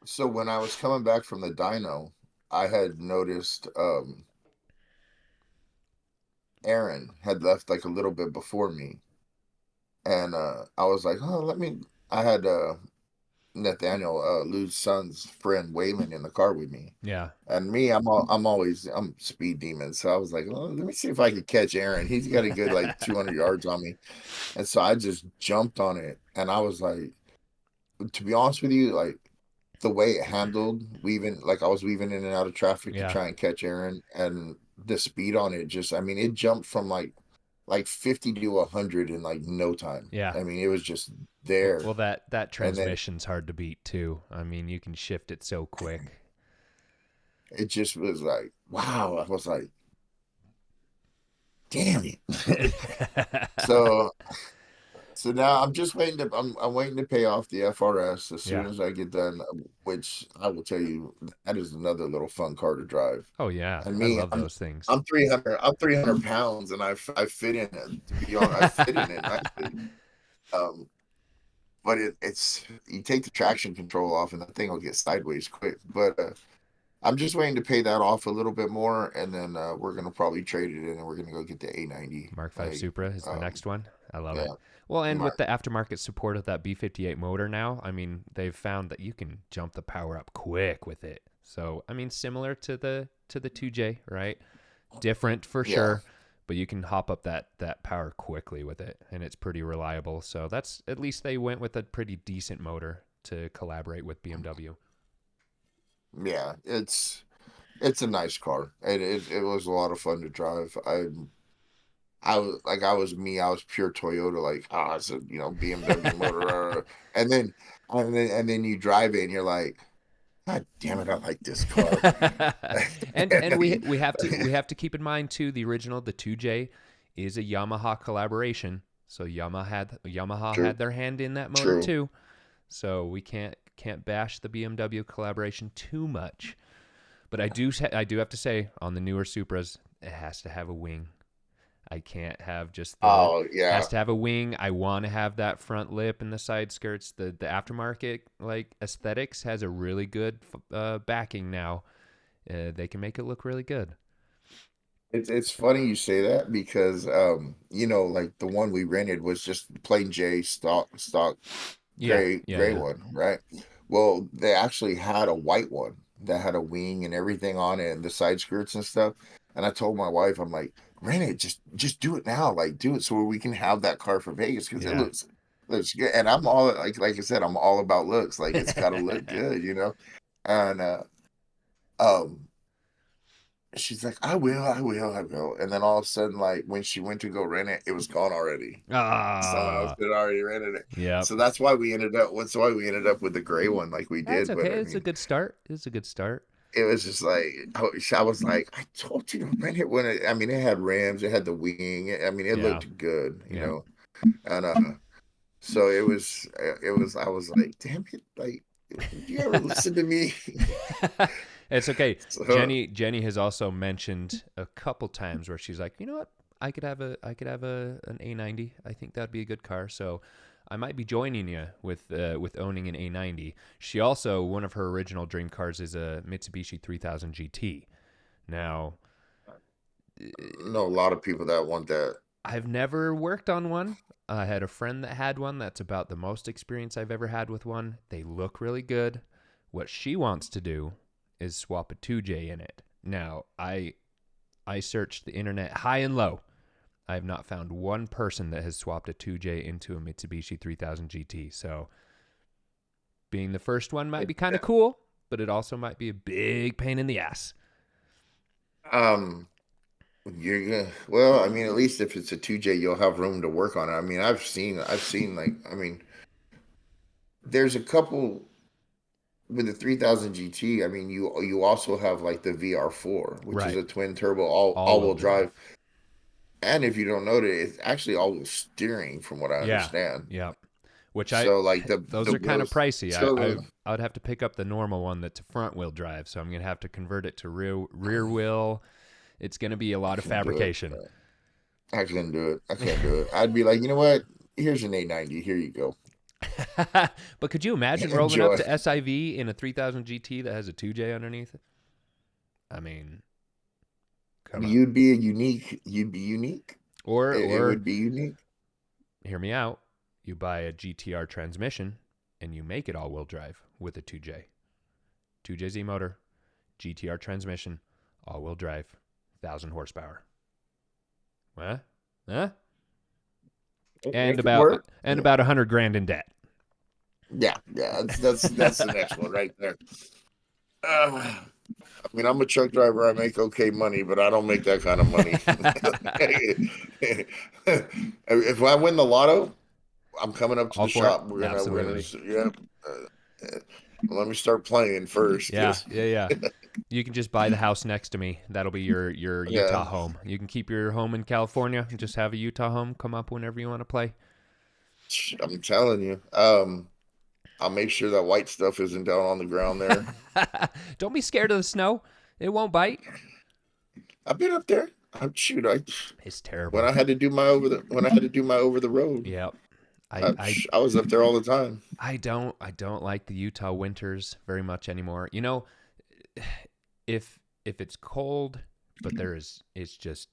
So when I was coming back from the dyno, I had noticed Aaron had left like a little bit before me, and I was like, oh, let me. I had Nathaniel, Lou's son's friend, Waylon, in the car with me, Yeah. and me, I'm speed demon, so I was like, oh, let me see if I could catch Aaron. He's got a good like 200 yards on me, and so I just jumped on it, and I was like, to be honest with you, like the way it handled, weaving, like I was weaving in and out of traffic to Yeah. try and catch Aaron, and the speed on it, just, I mean, it jumped from like 50 to 100 in like no time. Yeah. I mean, it was just there. Well, that And then transmission's hard to beat too. I mean, you can shift it so quick. it just was like, wow. I was like, damn it. so so now I'm just waiting to I'm waiting to pay off the FRS as soon Yeah. as I get done, which I will tell you that is another little fun car to drive. Oh yeah, And I me, love those things. I'm 300 pounds, and I fit in it, to be honest. I fit in it nicely. Um, but it's you take the traction control off, and that thing will get sideways quick. But I'm just waiting to pay that off a little bit more, and then we're gonna probably trade it in, and we're gonna go get the A90. Mark V Like, Supra is the next one. I love yeah, it. Well, and with Mark. the aftermarket support of that B58 motor now, I mean, they've found that you can jump the power up quick with it. So, I mean, similar to the 2J, right? Different for Yeah, sure, but you can hop up that power quickly with it, and it's pretty reliable. So that's, at least they went with a pretty decent motor to collaborate with BMW. Yeah, it's a nice car. It was a lot of fun to drive. I was me. I was pure Toyota. Like, it's a BMW motor, and then you drive it and you're like, God damn it, I like this car. And we have to keep in mind too, the 2J is a Yamaha collaboration. So Yamaha True, had their hand in that motor true. too. So we can't bash the BMW collaboration too much. But I do have to say, on the newer Supras, it has to have a wing. I can't have just the Oh has yeah, to have a wing. I want to have that front lip and the side skirts. The aftermarket like aesthetics has a really good backing now. They can make it look really good. it's funny you say that because like the one we rented was just plain J stock Yeah, yeah, gray yeah. one, right? Well, they actually had a white one that had a wing and everything on it and the side skirts and stuff. And I told my wife, I'm like, rent it, just do it now, like do it so we can have that car for Vegas because it Yeah. looks good. And I'm all like I said, I'm all about looks. Like it's got to look good. And um, she's like, I will. And then all of a sudden, like when she went to go rent it, it was gone already. Someone else Ah, had already rented it. yep. So that's why we ended up with the gray one like we That's did. But okay. I It's a mean, good start. It's a good start. it was just like I was like, I told you to rent it I mean, it had rims, it had the wing. I mean, it Yeah, looked good, yeah. And so it was. I was like, damn it, like, do you ever listen to me? It's okay. So Jenny has also mentioned a couple times where she's like, you know what, I could have an A90. I think that'd be a good car. So I might be joining you with owning an A90. She also, one of her original dream cars is a Mitsubishi 3000 GT. Now, know a lot of people that want that. I've never worked on one. I had a friend that had one. That's about the most experience I've ever had with one. They look really good. What she wants to do is swap a 2J in it. Now, I searched the internet high and low. I have not found one person that has swapped a 2J into a Mitsubishi 3000 GT. So, being the first one might be kind of cool, but it also might be a big pain in the ass. Um, you're gonna well, I mean, at least if it's a 2J, you'll have room to work on it. I mean, I've seen like, I mean, there's a couple with the 3000 GT. I mean, you also have like the VR4, which is Right. a twin turbo All wheel all-wheel drive. drive. And if you don't know it, it's actually all-wheel steering, from what I Yeah. understand. Yeah. Which So like the those are kind of wheels, pricey. so I would have to pick up the normal one that's front wheel drive, so I'm gonna have to convert it to rear wheel. It's gonna be a I lot of can't do it. fabrication. I can't do it. I can't do it. I'd be like, you know what? Here's an 890. Here you go. But could you imagine rolling up Enjoy. to SIV in a 3000 GT that has a 2J underneath it? I mean, come on. You'd be unique. It Or would be unique. hear me out. You buy a GTR transmission and you make it all wheel drive with a 2J. 2JZ motor, GTR transmission, all wheel drive, 1,000 horsepower. Huh? Huh? And Make it work. about 100 grand in debt. Yeah. That's the next one right there. I mean, I'm a truck driver. I make okay money, but I don't make that kind of money. If I win the lotto, I'm coming up to All the for it? shop. We're gonna, Absolutely. just, yeah. Uh, Let me start playing first, Yeah, because yeah, yeah. You can just buy the house next to me. That'll be your yeah, Utah home. You can keep your home in California and just have a Utah home. Come up whenever you want to play. I'm telling you. I'll make sure that white stuff isn't down on the ground there. Don't be scared of the snow. It won't bite. I've been up there. Shoot, I It's when terrible. I had to do my over the road, Yep. I I, I I was up there all the time. I don't like the Utah winters very much anymore. You know, if it's cold, but it's just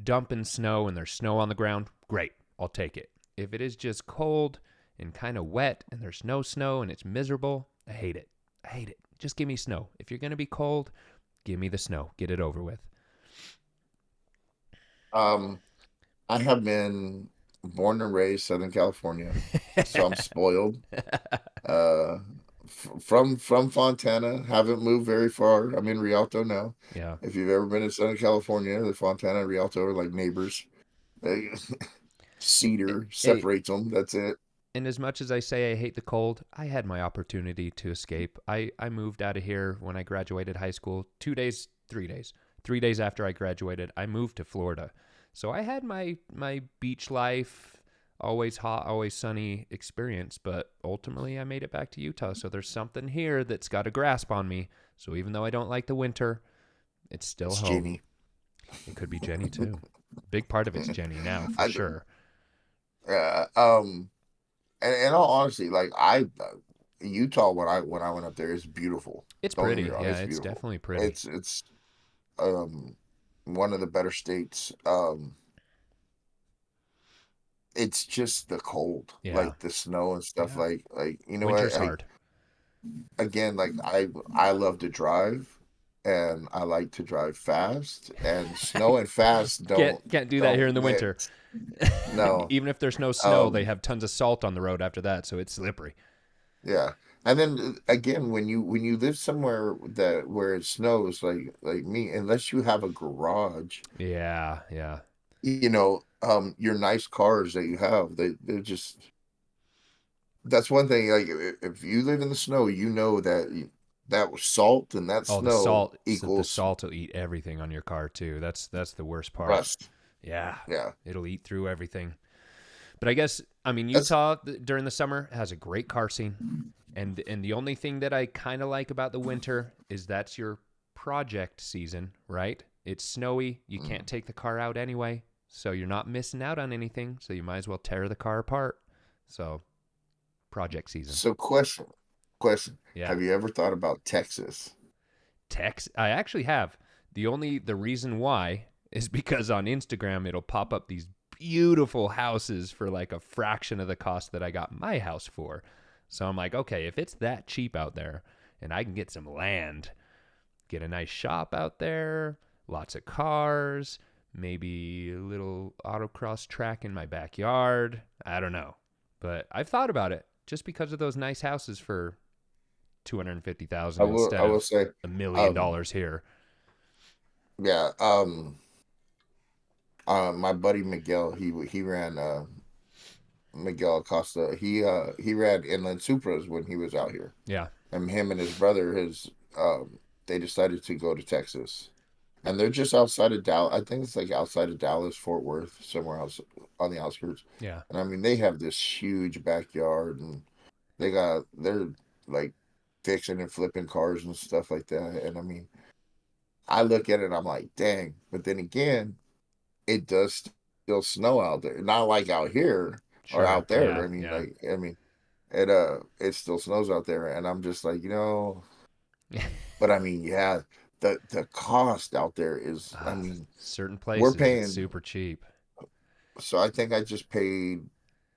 dumping snow and there's snow on the ground, great. I'll take it. If it is just cold and kind of wet and there's no snow and it's miserable, I hate it. I hate it. Just give me snow. If you're going to be cold, give me the snow. Get it over with. Um, I have been born and raised Southern California, so I'm spoiled. Uh, from Fontana, haven't moved very far. I'm in Rialto now. Yeah. If you've ever been to Southern California, the Fontana and Rialto are like neighbors. They, Cedar Hey, separates them. That's it. and as much as I say I hate the cold, I had my opportunity to escape. I moved out of here when I graduated high school. 2 days, 3 days, 3 days after I graduated, I moved to Florida. So I had my beach life, always hot, always sunny experience. But ultimately, I made it back to Utah. So there's something here that's got a grasp on me. So even though I don't like the winter, it's still It's home. Jenny. It could be Jenny too. Big part of it's Jenny now for I sure. and in all honesty, like Utah when I went up there is beautiful. It's Don't get me pretty. wrong, Yeah, it's it's beautiful. definitely pretty. It's um one of the better states. It's just the cold, Yeah. like the snow and stuff. Yeah. Like you know what? Winter's hard. Again, like I love to drive, and I like to drive fast, and snow and fast Can't do that here in the winter. mix. No. Even if there's no snow, they Um, have tons of salt on the road after that, so it's slippery. yeah. And then again, when you live somewhere that where it snows, like me, unless you have a garage, Yeah, yeah. your nice cars that you have, they're just that's one thing. Like if you live in the snow, you know that that was salt and that Oh, the snow salt. So the equals salt will eat everything on your car too. That's the worst part. rust. Yeah, Yeah. it'll eat through everything. But I guess That's Utah during the summer has a great car scene, and the only thing that I kind of like about the winter is that's your project season, right? It's snowy. You mm. can't take the car out anyway, so you're not missing out on anything. So you might as well tear the car apart. So project season. So question. Yeah. Have you ever thought about Texas? I actually have. The reason why is because on Instagram it'll pop up these beautiful houses for like a fraction of the cost that I got my house for. So I'm like, okay, if it's that cheap out there and I can get some land, get a nice shop out there, lots of cars, maybe a little autocross track in my backyard. I don't know. But I've thought about it just because of those nice houses for 250,000 I instead will of say, a million um, dollars here. yeah, my buddy Miguel, he ran Miguel Acosta. He ran Inland Supras when he was out here, Yeah. and him and his brother, his they decided to go to Texas, and they're just outside of Dallas. I think it's like outside of Dallas, Fort Worth, somewhere else on the outskirts. Yeah. And I mean, they have this huge backyard, and they're like fixing and flipping cars and stuff like that. And I mean, I look at it, and I'm like, dang. But then again, it does still snow out there. Not like out here or Sure. out there. Yeah. Yeah. I mean, it still snows out there, and I'm just like, but I mean, yeah, the cost out there is, I mean, Certain we're places it's paying. super cheap. So I think I just paid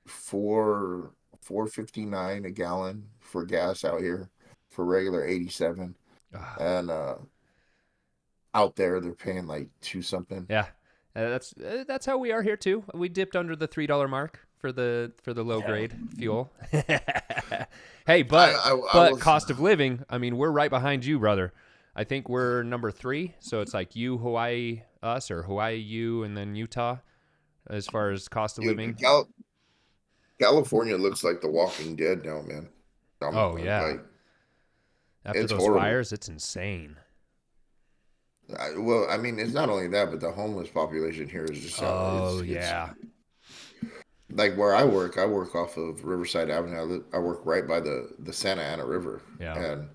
four 4.59 a gallon for gas out here for regular 87, Ah, and out there they're paying like two something. yeah. That's how we are here too. We dipped under the $3 mark for the low Yeah. grade fuel. Hey, I but was cost of living, I mean, we're right behind you, brother. I think we're number 3, so it's like you, Hawaii, us, or Hawaii, you, and then Utah as far as cost of dude, living. California looks like The Walking Dead now, man. Oh I'm yeah, like, after it's those horrible. fires, it's insane. Well, I mean, it's not only that, but the homeless population here is just Oh it's yeah, like where I work off of Riverside Avenue. I work right by the Santa Ana River, yeah. and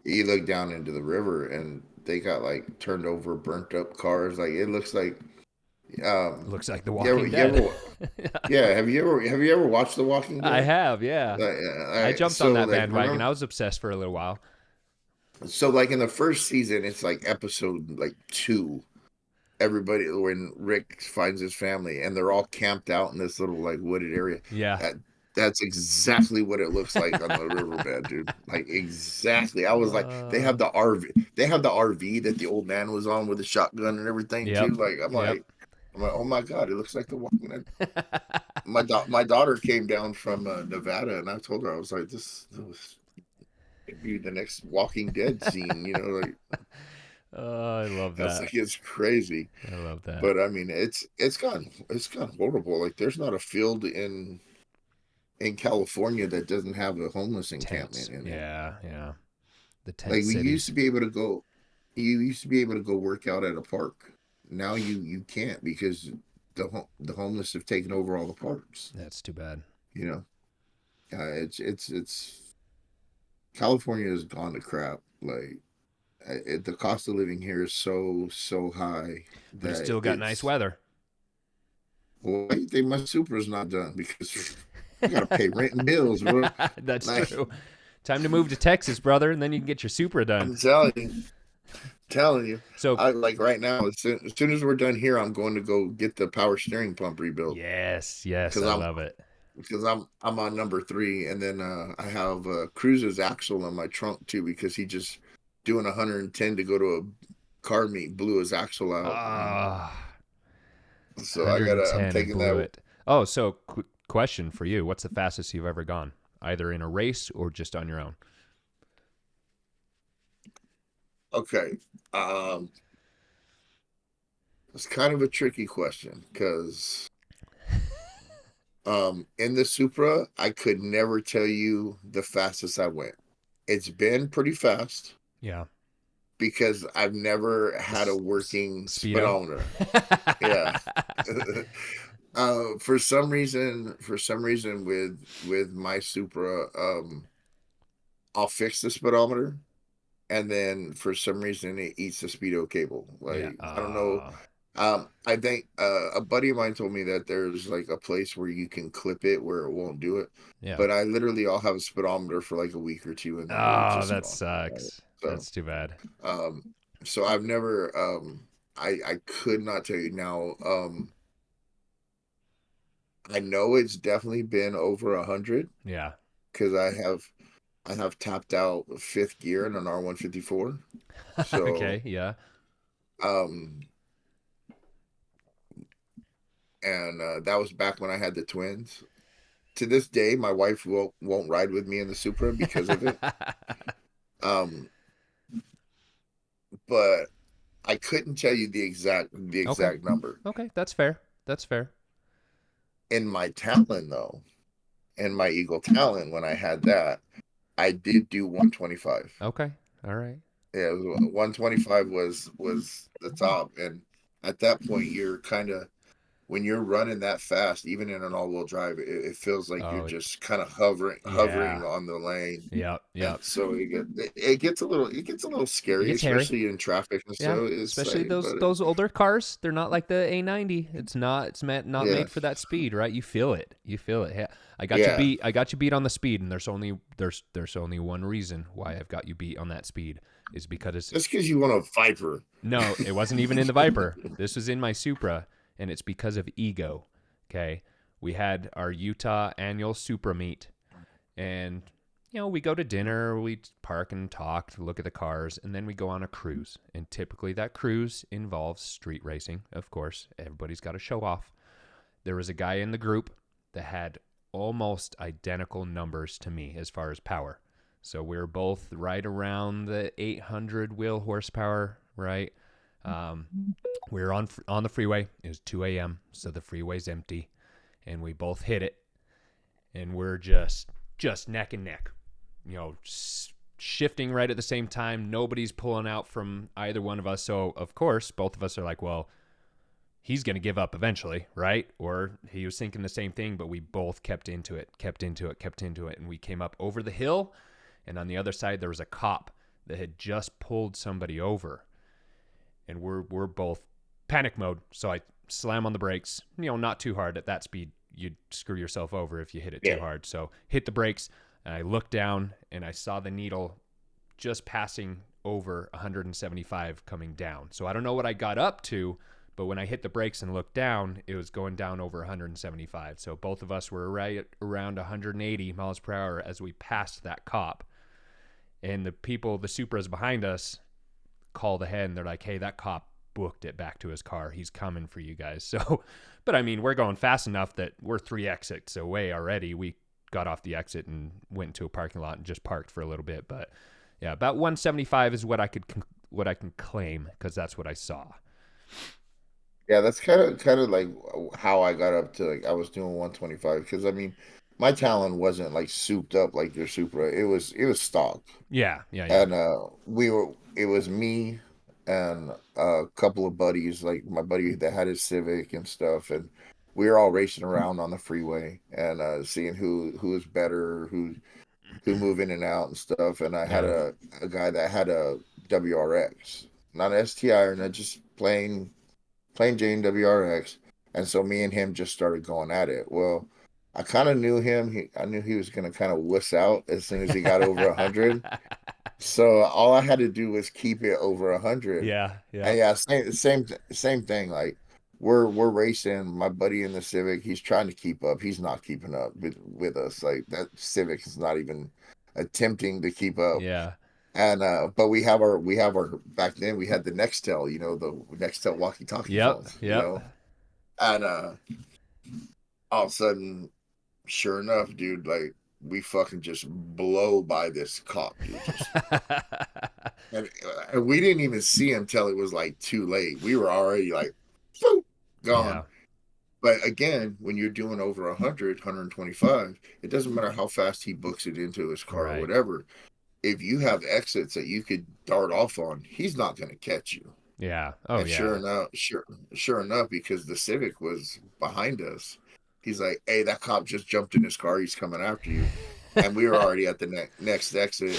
you look down into the river, and they got like turned over, burnt up cars. Like it looks like, Looks like The you Walking you Dead. ever, yeah, have you ever watched The Walking I Dead? have, yeah. I jumped on So that like bandwagon. remember, I was obsessed for a little while. so like in the first season, it's like episode like 2. Everybody when Rick finds his family and they're all camped out in this little like wooded area. Yeah. That that's exactly what it looks like on the riverbed, dude. Like exactly. I was like, Uh, they have the RV that the old man was on with the shotgun and everything too. yep. Like I'm Yep. like, I'm like, oh my God, it looks like The Walking Dead. My daughter came down from Nevada, and I told her, I was like, this could be the next Walking Dead scene, like Oh, I love I was that. like, it's crazy. I love that. But I mean, it's gone horrible. Like, there's not a field in California that doesn't have a homeless encampment Tents. in it. Yeah, yeah. The tent Like, we used cities. to be able to go, you used to be able to go work out at a park. Now you can't because the homeless have taken over all the parks. That's too bad. You know, it's California has gone to crap. Like, the cost of living here is so high But it's that still got nice it's weather. well, I think my super is not done because I gotta pay rent and bills, bro. That's Like, true. Time to move to Texas, brother, and then you can get your Supra done. I'm telling you, So, I like right now. As soon as we're done here, I'm going to go get the power steering pump rebuilt yes, yes, because I I'm love it. because I'm on number three, and then I have Cruz's axle in my trunk too because he just doing 110 to go to a car meet blew his axle out, and Ah, so I'm 110 and taking blew that. it. Oh, so question for you. What's the fastest you've ever gone? Either in a race or just on your own? Okay, um, it's kind of a tricky question because in the Supra, I could never tell you the fastest I went. It's been pretty fast Yeah. because I've never The had a working Speedo? speedometer. Yeah. For some reason with my Supra, I'll fix the speedometer, and then for some reason it eats the speedo cable. Yeah. Like, I don't know. I think a buddy of mine told me that there's like a place where you can clip it where it won't do it. Yeah. But I literally I'll have a speedometer for like a week or two, and then it'll Oh, just that gone. Right? sucks. So That's too bad. um so I've never I could not tell you now. I know it's definitely been over 100 Yeah. because I have tapped out fifth gear in an R154. So Okay. Yeah. um and that was back when I had the twins. To this day, my wife won't ride with me in the Supra because of it. Um, but I couldn't tell you the Okay. exact number. Okay. That's fair. That's fair. In my Talon though, in my Eagle Talon, when I had that, I did do 125. Okay. All right. Yeah, 125 was the top, and at that point, you're kind of when you're running that fast, even in an all-wheel drive, it feels like you're Oh, just kind of hovering yeah. on the lane, Yep. and Yep. so it gets a little It scary, gets hairy. especially in traffic and Yeah, so it's especially like, those older cars. They're not like the A90. It's not. It's meant not yeah, made for that speed, right? You feel it. You feel it. Hey, I got you yeah. beat. I got you beat on the speed, and there's only one reason why I've got you beat on that speed is because it's Just because you want a Viper, no. It wasn't even in the Viper. This was in my Supra, and it's because of ego. Okay, we had our Utah annual Supra meet, and we go to dinner, we park and talk, look at the cars, and then we go on a cruise. And typically that cruise involves street racing, of course. Everybody's got to show off. There was a guy in the group that had almost identical numbers to me as far as power. So we were both right around the 800 wheel horsepower, right? Um, we were on the freeway. It was 2 a.m., so the freeway's empty, and we both hit it, and we're just neck and neck, shifting right at the same time. Nobody's pulling out from either one of us. So, of course, both of us are like, well, he's going to give up eventually, right? Or he was thinking the same thing, but we both kept into it. And we came up over the hill. And on the other side, there was a cop that had just pulled somebody over. And we're both panic mode. So I slam on the brakes, not too hard. At that speed, you'd screw yourself over if you hit it too yeah, hard. So hit the brakes. And I looked down and I saw the needle just passing over 175 coming down. So I don't know what I got up to, but when I hit the brakes and looked down, it was going down over 175. So both of us were right around 180 miles per hour as we passed that cop. And the Supras behind us, called ahead and they're like, hey, that cop booked it back to his car. He's coming for you guys. So, but I mean, we're going fast enough that we're 3 exits away already. We got off the exit and went into a parking lot and just parked for a little bit. But yeah, about 175 is what I can claim, because that's what I saw. Yeah, that's kind of like how I got up to, like, I was doing 125 because I mean my Talon wasn't like souped up like your Supra. It was stock. Yeah, yeah, yeah. And it was me and a couple of buddies, like my buddy that had his Civic and stuff, and we were all racing around on the freeway and seeing who was better, who move in and out and stuff. And I had Yeah. a guy that had a WRX, not an STI or not, just plain Jane WRX. And so me and him just started going at it. Well, I kind of knew him. I knew he was going to kind of wuss out as soon as he got over 100. So all I had to do was keep it over 100. Yeah, yeah. And yeah, same thing. Like we're racing. My buddy in the Civic, he's trying to keep up. He's not keeping up with us. Like that Civic is not even attempting to keep up. Yeah. And but we have our back then we had the Nextel, the Nextel walkie-talkie Yep, phones, yep. and all of a sudden, sure enough, dude, like we fucking just blow by this cop, dude. And we didn't even see him till it was like too late. We were already like, boop, Yeah, gone. But again, when you're doing over 100, 125, it doesn't matter how fast he books it into his car or right. whatever. If you have exits that you could dart off on, he's not going to catch you. Yeah. Oh, And sure yeah. enough, sure enough, because the Civic was behind us, he's like, "Hey, that cop just jumped in his car. He's coming after you." And we were already at the next exit,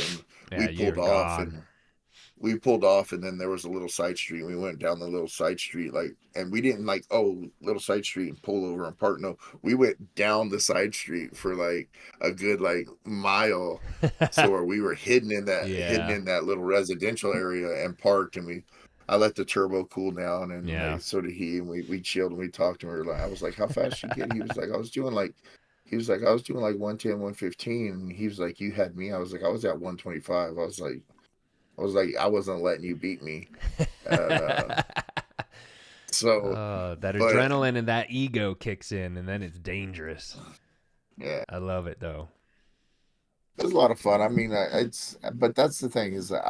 and we Yeah, pulled you're off, gone. and we pulled off, and then there was a little side street. We went down the little side street, like, and we didn't like, oh, little side street and pull over and park. No, we went down the side street for like a good like mile. So where we were hidden Yeah, in that little residential area and parked, and I let the turbo cool down, and yeah. like so did he, and we chilled and we talked, and we were like, I was like, how fast you get? He was like, I was doing like 110, 115. And he was like, you had me. I was like, I was at 125. I was like, I wasn't letting you beat me. And so, That but adrenaline and that ego kicks in, and then it's dangerous. yeah, I love it though. it was a lot of fun. I mean, but that's the thing is that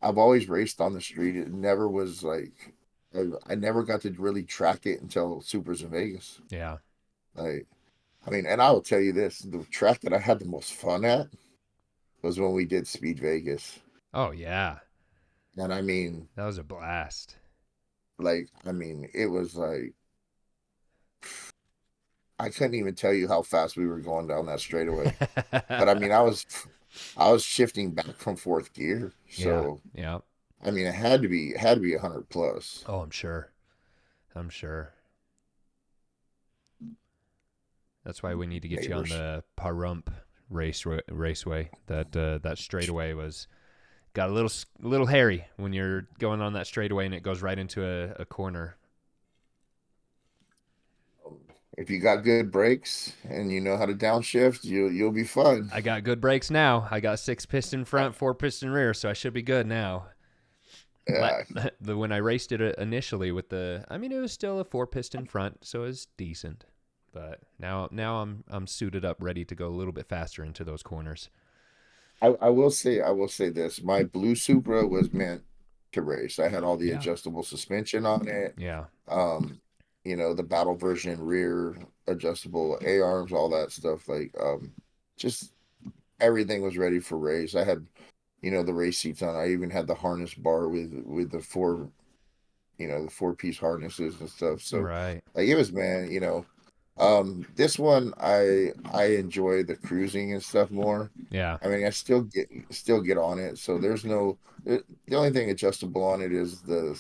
I've always raced on the street. It never was like, I never got to really track it until Supers in Vegas. Yeah. Like, I mean, and I will tell you this, the track that I had the most fun at was when we did Speed Vegas. Oh, yeah. And I mean, That was a blast. it was like, I couldn't even tell you how fast we were going down that straightaway. But I mean, I was shifting back from fourth gear, Yeah. so Yeah. I mean, it had to be 100 plus. Oh, I'm sure. I'm sure. That's why we need to get you on Neighbors. the Pahrump raceway. That straightaway was got a little hairy when you're going on that straightaway and it goes right into a corner. If you got good brakes and you know how to downshift, you'll be fine. I got good brakes now. I got 6 piston front, 4 piston rear, so I should be good now. Yeah, When I raced it initially with I mean, it was still a 4 piston front, so it was decent. But now I'm suited up, ready to go a little bit faster into those corners. I will say this. My blue Supra was meant to race. I had all the Yeah, adjustable suspension on it. yeah, Um, the battle version rear adjustable A arms, all that stuff. Like, just everything was ready for race. I had, the race seats on. I even had the harness bar with the 4-piece harnesses and stuff. So right. like it was, man, this one I enjoy the cruising and stuff more. Yeah, I mean, I still get on it. So there's the only thing adjustable on it is the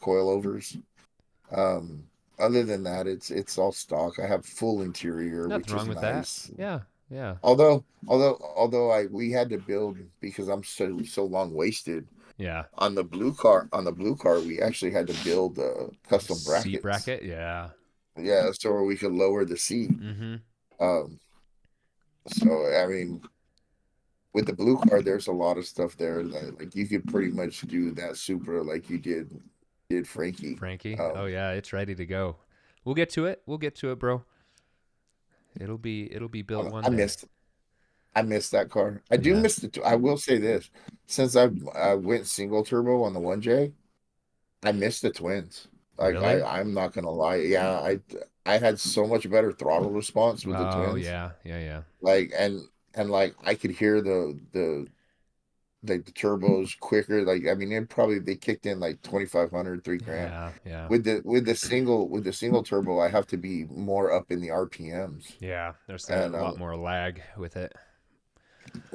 coilovers. Um, Other than that, it's all stock. I have full interior, nothing which is wrong with that. nice. Yeah, yeah, Although we had to build because I'm so long wasted yeah. on the blue car, we actually had to build custom Seat brackets. bracket. Yeah. Yeah, so we could lower the seat. Mm-hmm. Um, so I mean, with the blue car, there's a lot of stuff there that like you could pretty much do that Supra like you did did Frankie. Frankie. Oh yeah, it's ready to go. We'll get to it. We'll get to it, bro. It'll be built one I day. missed I missed that car. I do Yeah. miss the. I will say this: since I went single turbo on the 1J, I miss the twins. Like Really? I'm not gonna lie. Yeah, I had so much better throttle response with the Oh twins. yeah, yeah, yeah, Like and like I could hear the turbos quicker. Like I mean, they kicked in like 2,500, 3 grand. yeah, yeah, With the single turbo, I have to be more up in the RPMs. yeah. There's a And lot more lag with it.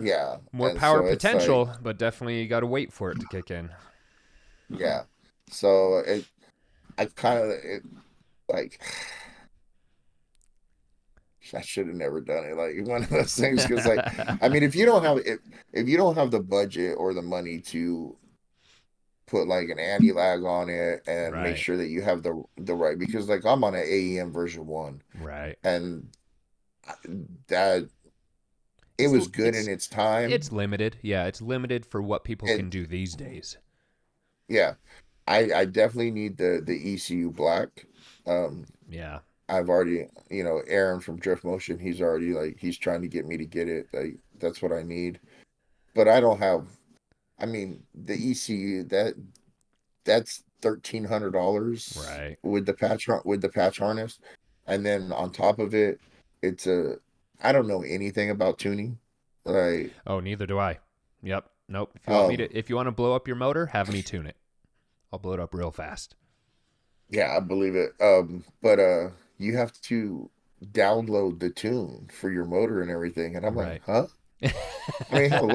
yeah, More and power so it's like potential, but definitely you got to wait for it to kick in. yeah. So I kind of it like I should have never done it. Like one of those things, because like I mean, if you don't have the budget or the money to put like an anti-lag on it and make Right, sure that you have the right, because like I'm on an AEM version 1, right. and that it It's was good in it's its time. it's limited. Yeah, it's limited for what people can And do these days. yeah, I definitely need the ECU black. Um Yeah. I've already, Aaron from Drift Motion, he's already like he's trying to get me to get it. Like that's what I need. But I don't have. I mean, the ECU that's $1,300 Right. with the patch harness, and then on top of it, it's a. I don't know anything about tuning. Like, Oh, neither do I. Yep. Nope. um, If you want to blow up your motor, have me tune it. I'll blow it up real fast. yeah, I believe it. But you have to download the tune for your motor and everything, and I'm like, Right. huh? I mean, hell,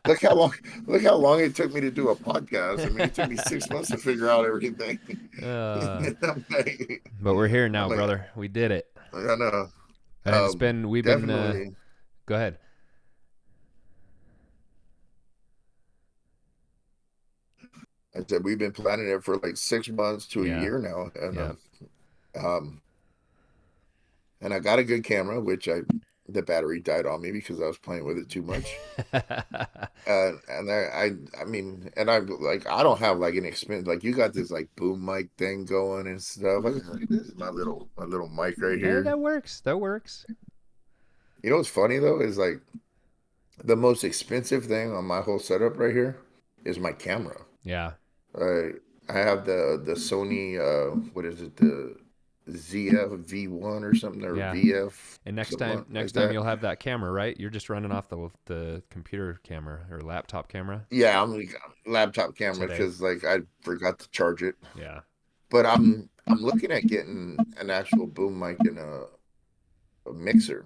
look how long look how long it took me to do a podcast. I mean, it took me 6 months to figure out everything. uh, I'm like, but we're here I'm now, like, brother. We did it. I know. And we've been, Definitely. go ahead. I said we've been planning it for like 6 months to a Yeah. year now, Yeah. um, and I got a good camera, which I the battery died on me because I was playing with it too much. And I mean, and I like I don't have like an expense like you got this like boom mic thing going and stuff. Like, this is my little mic right Hey, here. that works. That works. You know what's funny though is like the most expensive thing on my whole setup right here is my camera. Yeah. I I have the Sony what is it, the ZF V1 or something, or Yeah. VF And something next like time that. you'll have that camera, right? You're just running off the computer camera or laptop camera Yeah, I'm like laptop camera today. because like I forgot to charge it. Yeah. But I'm looking at getting an actual boom mic and a mixer,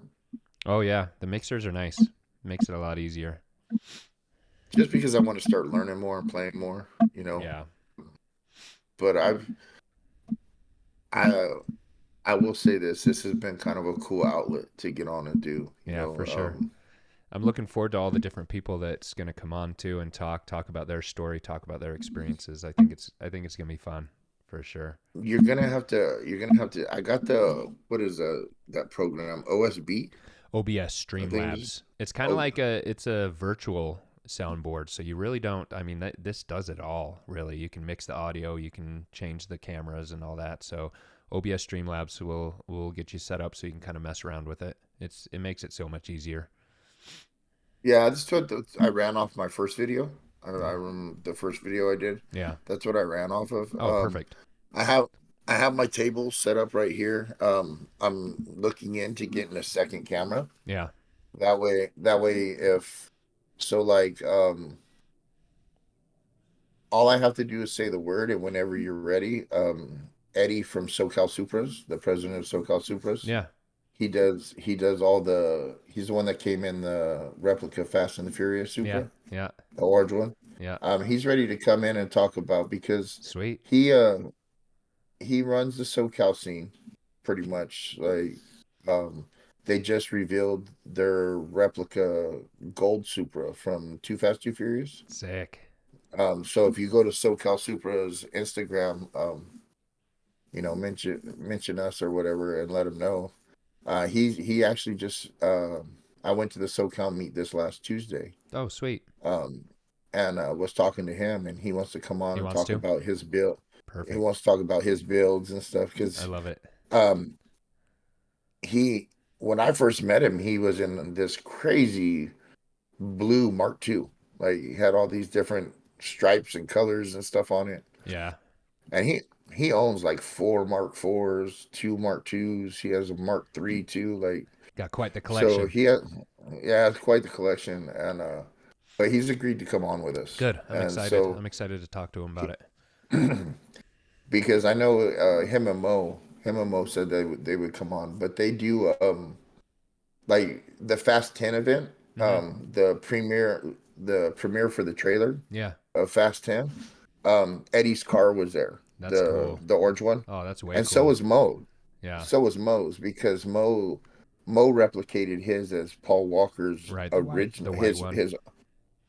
Oh yeah, the mixers are nice. Makes it a lot easier. just because I want to start learning more and playing more, you know. Yeah. But I I will say this: this has been kind of a cool outlet to get on and do, you Yeah, know. for sure. I'm looking forward to all the different people that's going to come on too and talk about their story, talk about their experiences. I think it's going to be fun for sure. You're gonna have to. I got the what is that program, OSB, OBS I think it is. Streamlabs. It's kind of Oh like it's a virtual soundboard, so you really don't. I mean, this does it all. Really, you can mix the audio, you can change the cameras and all that. So OBS Streamlabs will get you set up so you can kind of mess around with it. It makes it so much easier. yeah, that's what I ran off my first video. I remember the first video I did. Yeah. That's what I ran off of. Oh, perfect. I have I have my table set up right here. I'm looking into getting a second camera. Yeah. That way, if so, like all I have to do is say the word, and whenever you're ready, Eddie from SoCal Supras, the president of SoCal Supras, Yeah. he does all the he's the one that came in the replica Fast and the Furious Yeah. Supra, Yeah. the orange one. Yeah. He's ready to come in and talk about, because Sweet. he uh he runs the SoCal scene pretty much. Like um they just revealed their replica gold Supra from Too Fast Too Furious. Sick. So if you go to SoCal Supra's Instagram, mention us or whatever and let him know. He actually just I went to the SoCal meet this last Tuesday. Oh, sweet. Um and was talking to him, and he wants to come on He and wants talk to. about his build. He Perfect. wants to talk about his builds and stuff I because love it. um, he when I first met him, he was in this crazy blue Mark II. Like he had all these different stripes and colors and stuff on it. Yeah. And he owns like four Mark IVs, two Mark IIs. He has a Mark III too. Like Got quite the so collection. he has, yeah, it's quite the collection. And but he's agreed to come on with us. Good. I'm And excited. so I'm excited to talk to him about he, it. because I know him and Mo said they would come on, but they do like the Fast 10 event, Hmm. the premiere for the trailer Yeah. of Fast 10. Eddie's car was there, That's cool. the orange one, Oh, that's way and so cool. was Mo. Yeah. So was Mo's because Mo replicated his as Paul Walker's Right. The original white one. his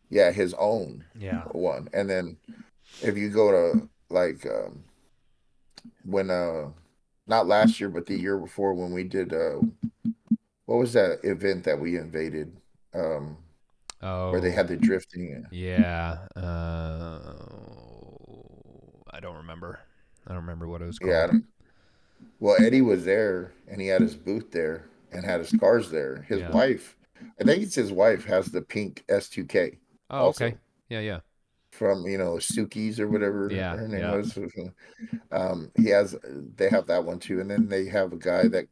yeah, his own Yeah. one. And then if you go to like when not last year but the year before when we did what was that event that we invaded um where they Oh, had the drifting. yeah. I don't remember. I don't remember what it was Yeah, called. well, Eddie was there and he had his booth there and had his cars there. His Yeah. wife, I think it's his wife, has the pink S2K Oh, okay. also Yeah, yeah. from, Suki's or whatever Yeah, her name yeah. was. He has, they have that one too. And then they have a guy that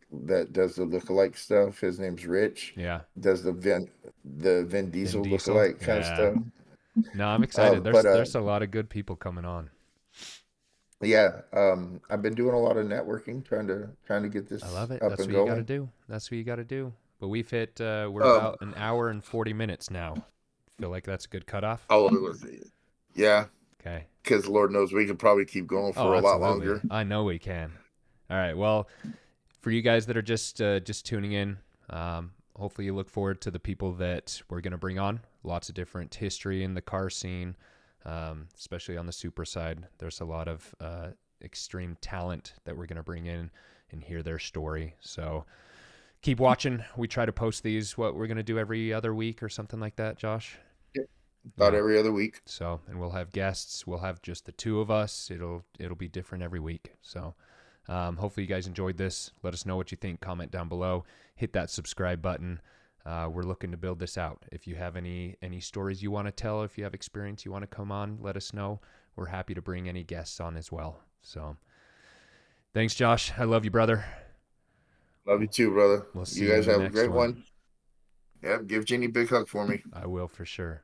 does the lookalike stuff. His name's Rich, Yeah. does the Vin Vin Diesel Diesel. lookalike kind of Yeah. stuff. No, I'm excited. But There's a lot of good people coming on. yeah, I've been doing a lot of networking, trying to get I this love it. up That's and what you got to going. do. That's what you got to do. But we've hit we're Um, about an hour and 40 minutes now. Feel like that's a good cutoff. how old was he? Yeah, Okay. because Lord knows we could probably keep going Oh, for a lot absolutely. longer. I know we can. All right. Well, for you guys that are just tuning in, hopefully you look forward to the people that we're going to bring on. Lots of different history in the car scene, especially on the super side. There's a lot of extreme talent that we're going to bring in and hear their story. So keep watching. We try to post these. What we're going to do every other week or something like that, Josh. Yeah, about Yeah. every other week. So, and we'll have guests. We'll have just the two of us. It'll be different every week. So, hopefully you guys enjoyed this. Let us know what you think. Comment down below. Hit that subscribe button. We're looking to build this out. If you have any stories you want to tell, if you have experience you want to come on, let us know. We're happy to bring any guests on as well. So, thanks, Josh. I love you, brother. Love you too, brother. We'll see You you in guys the have a next great one. one. Yeah, give Jenny a big hug for me. I will for sure.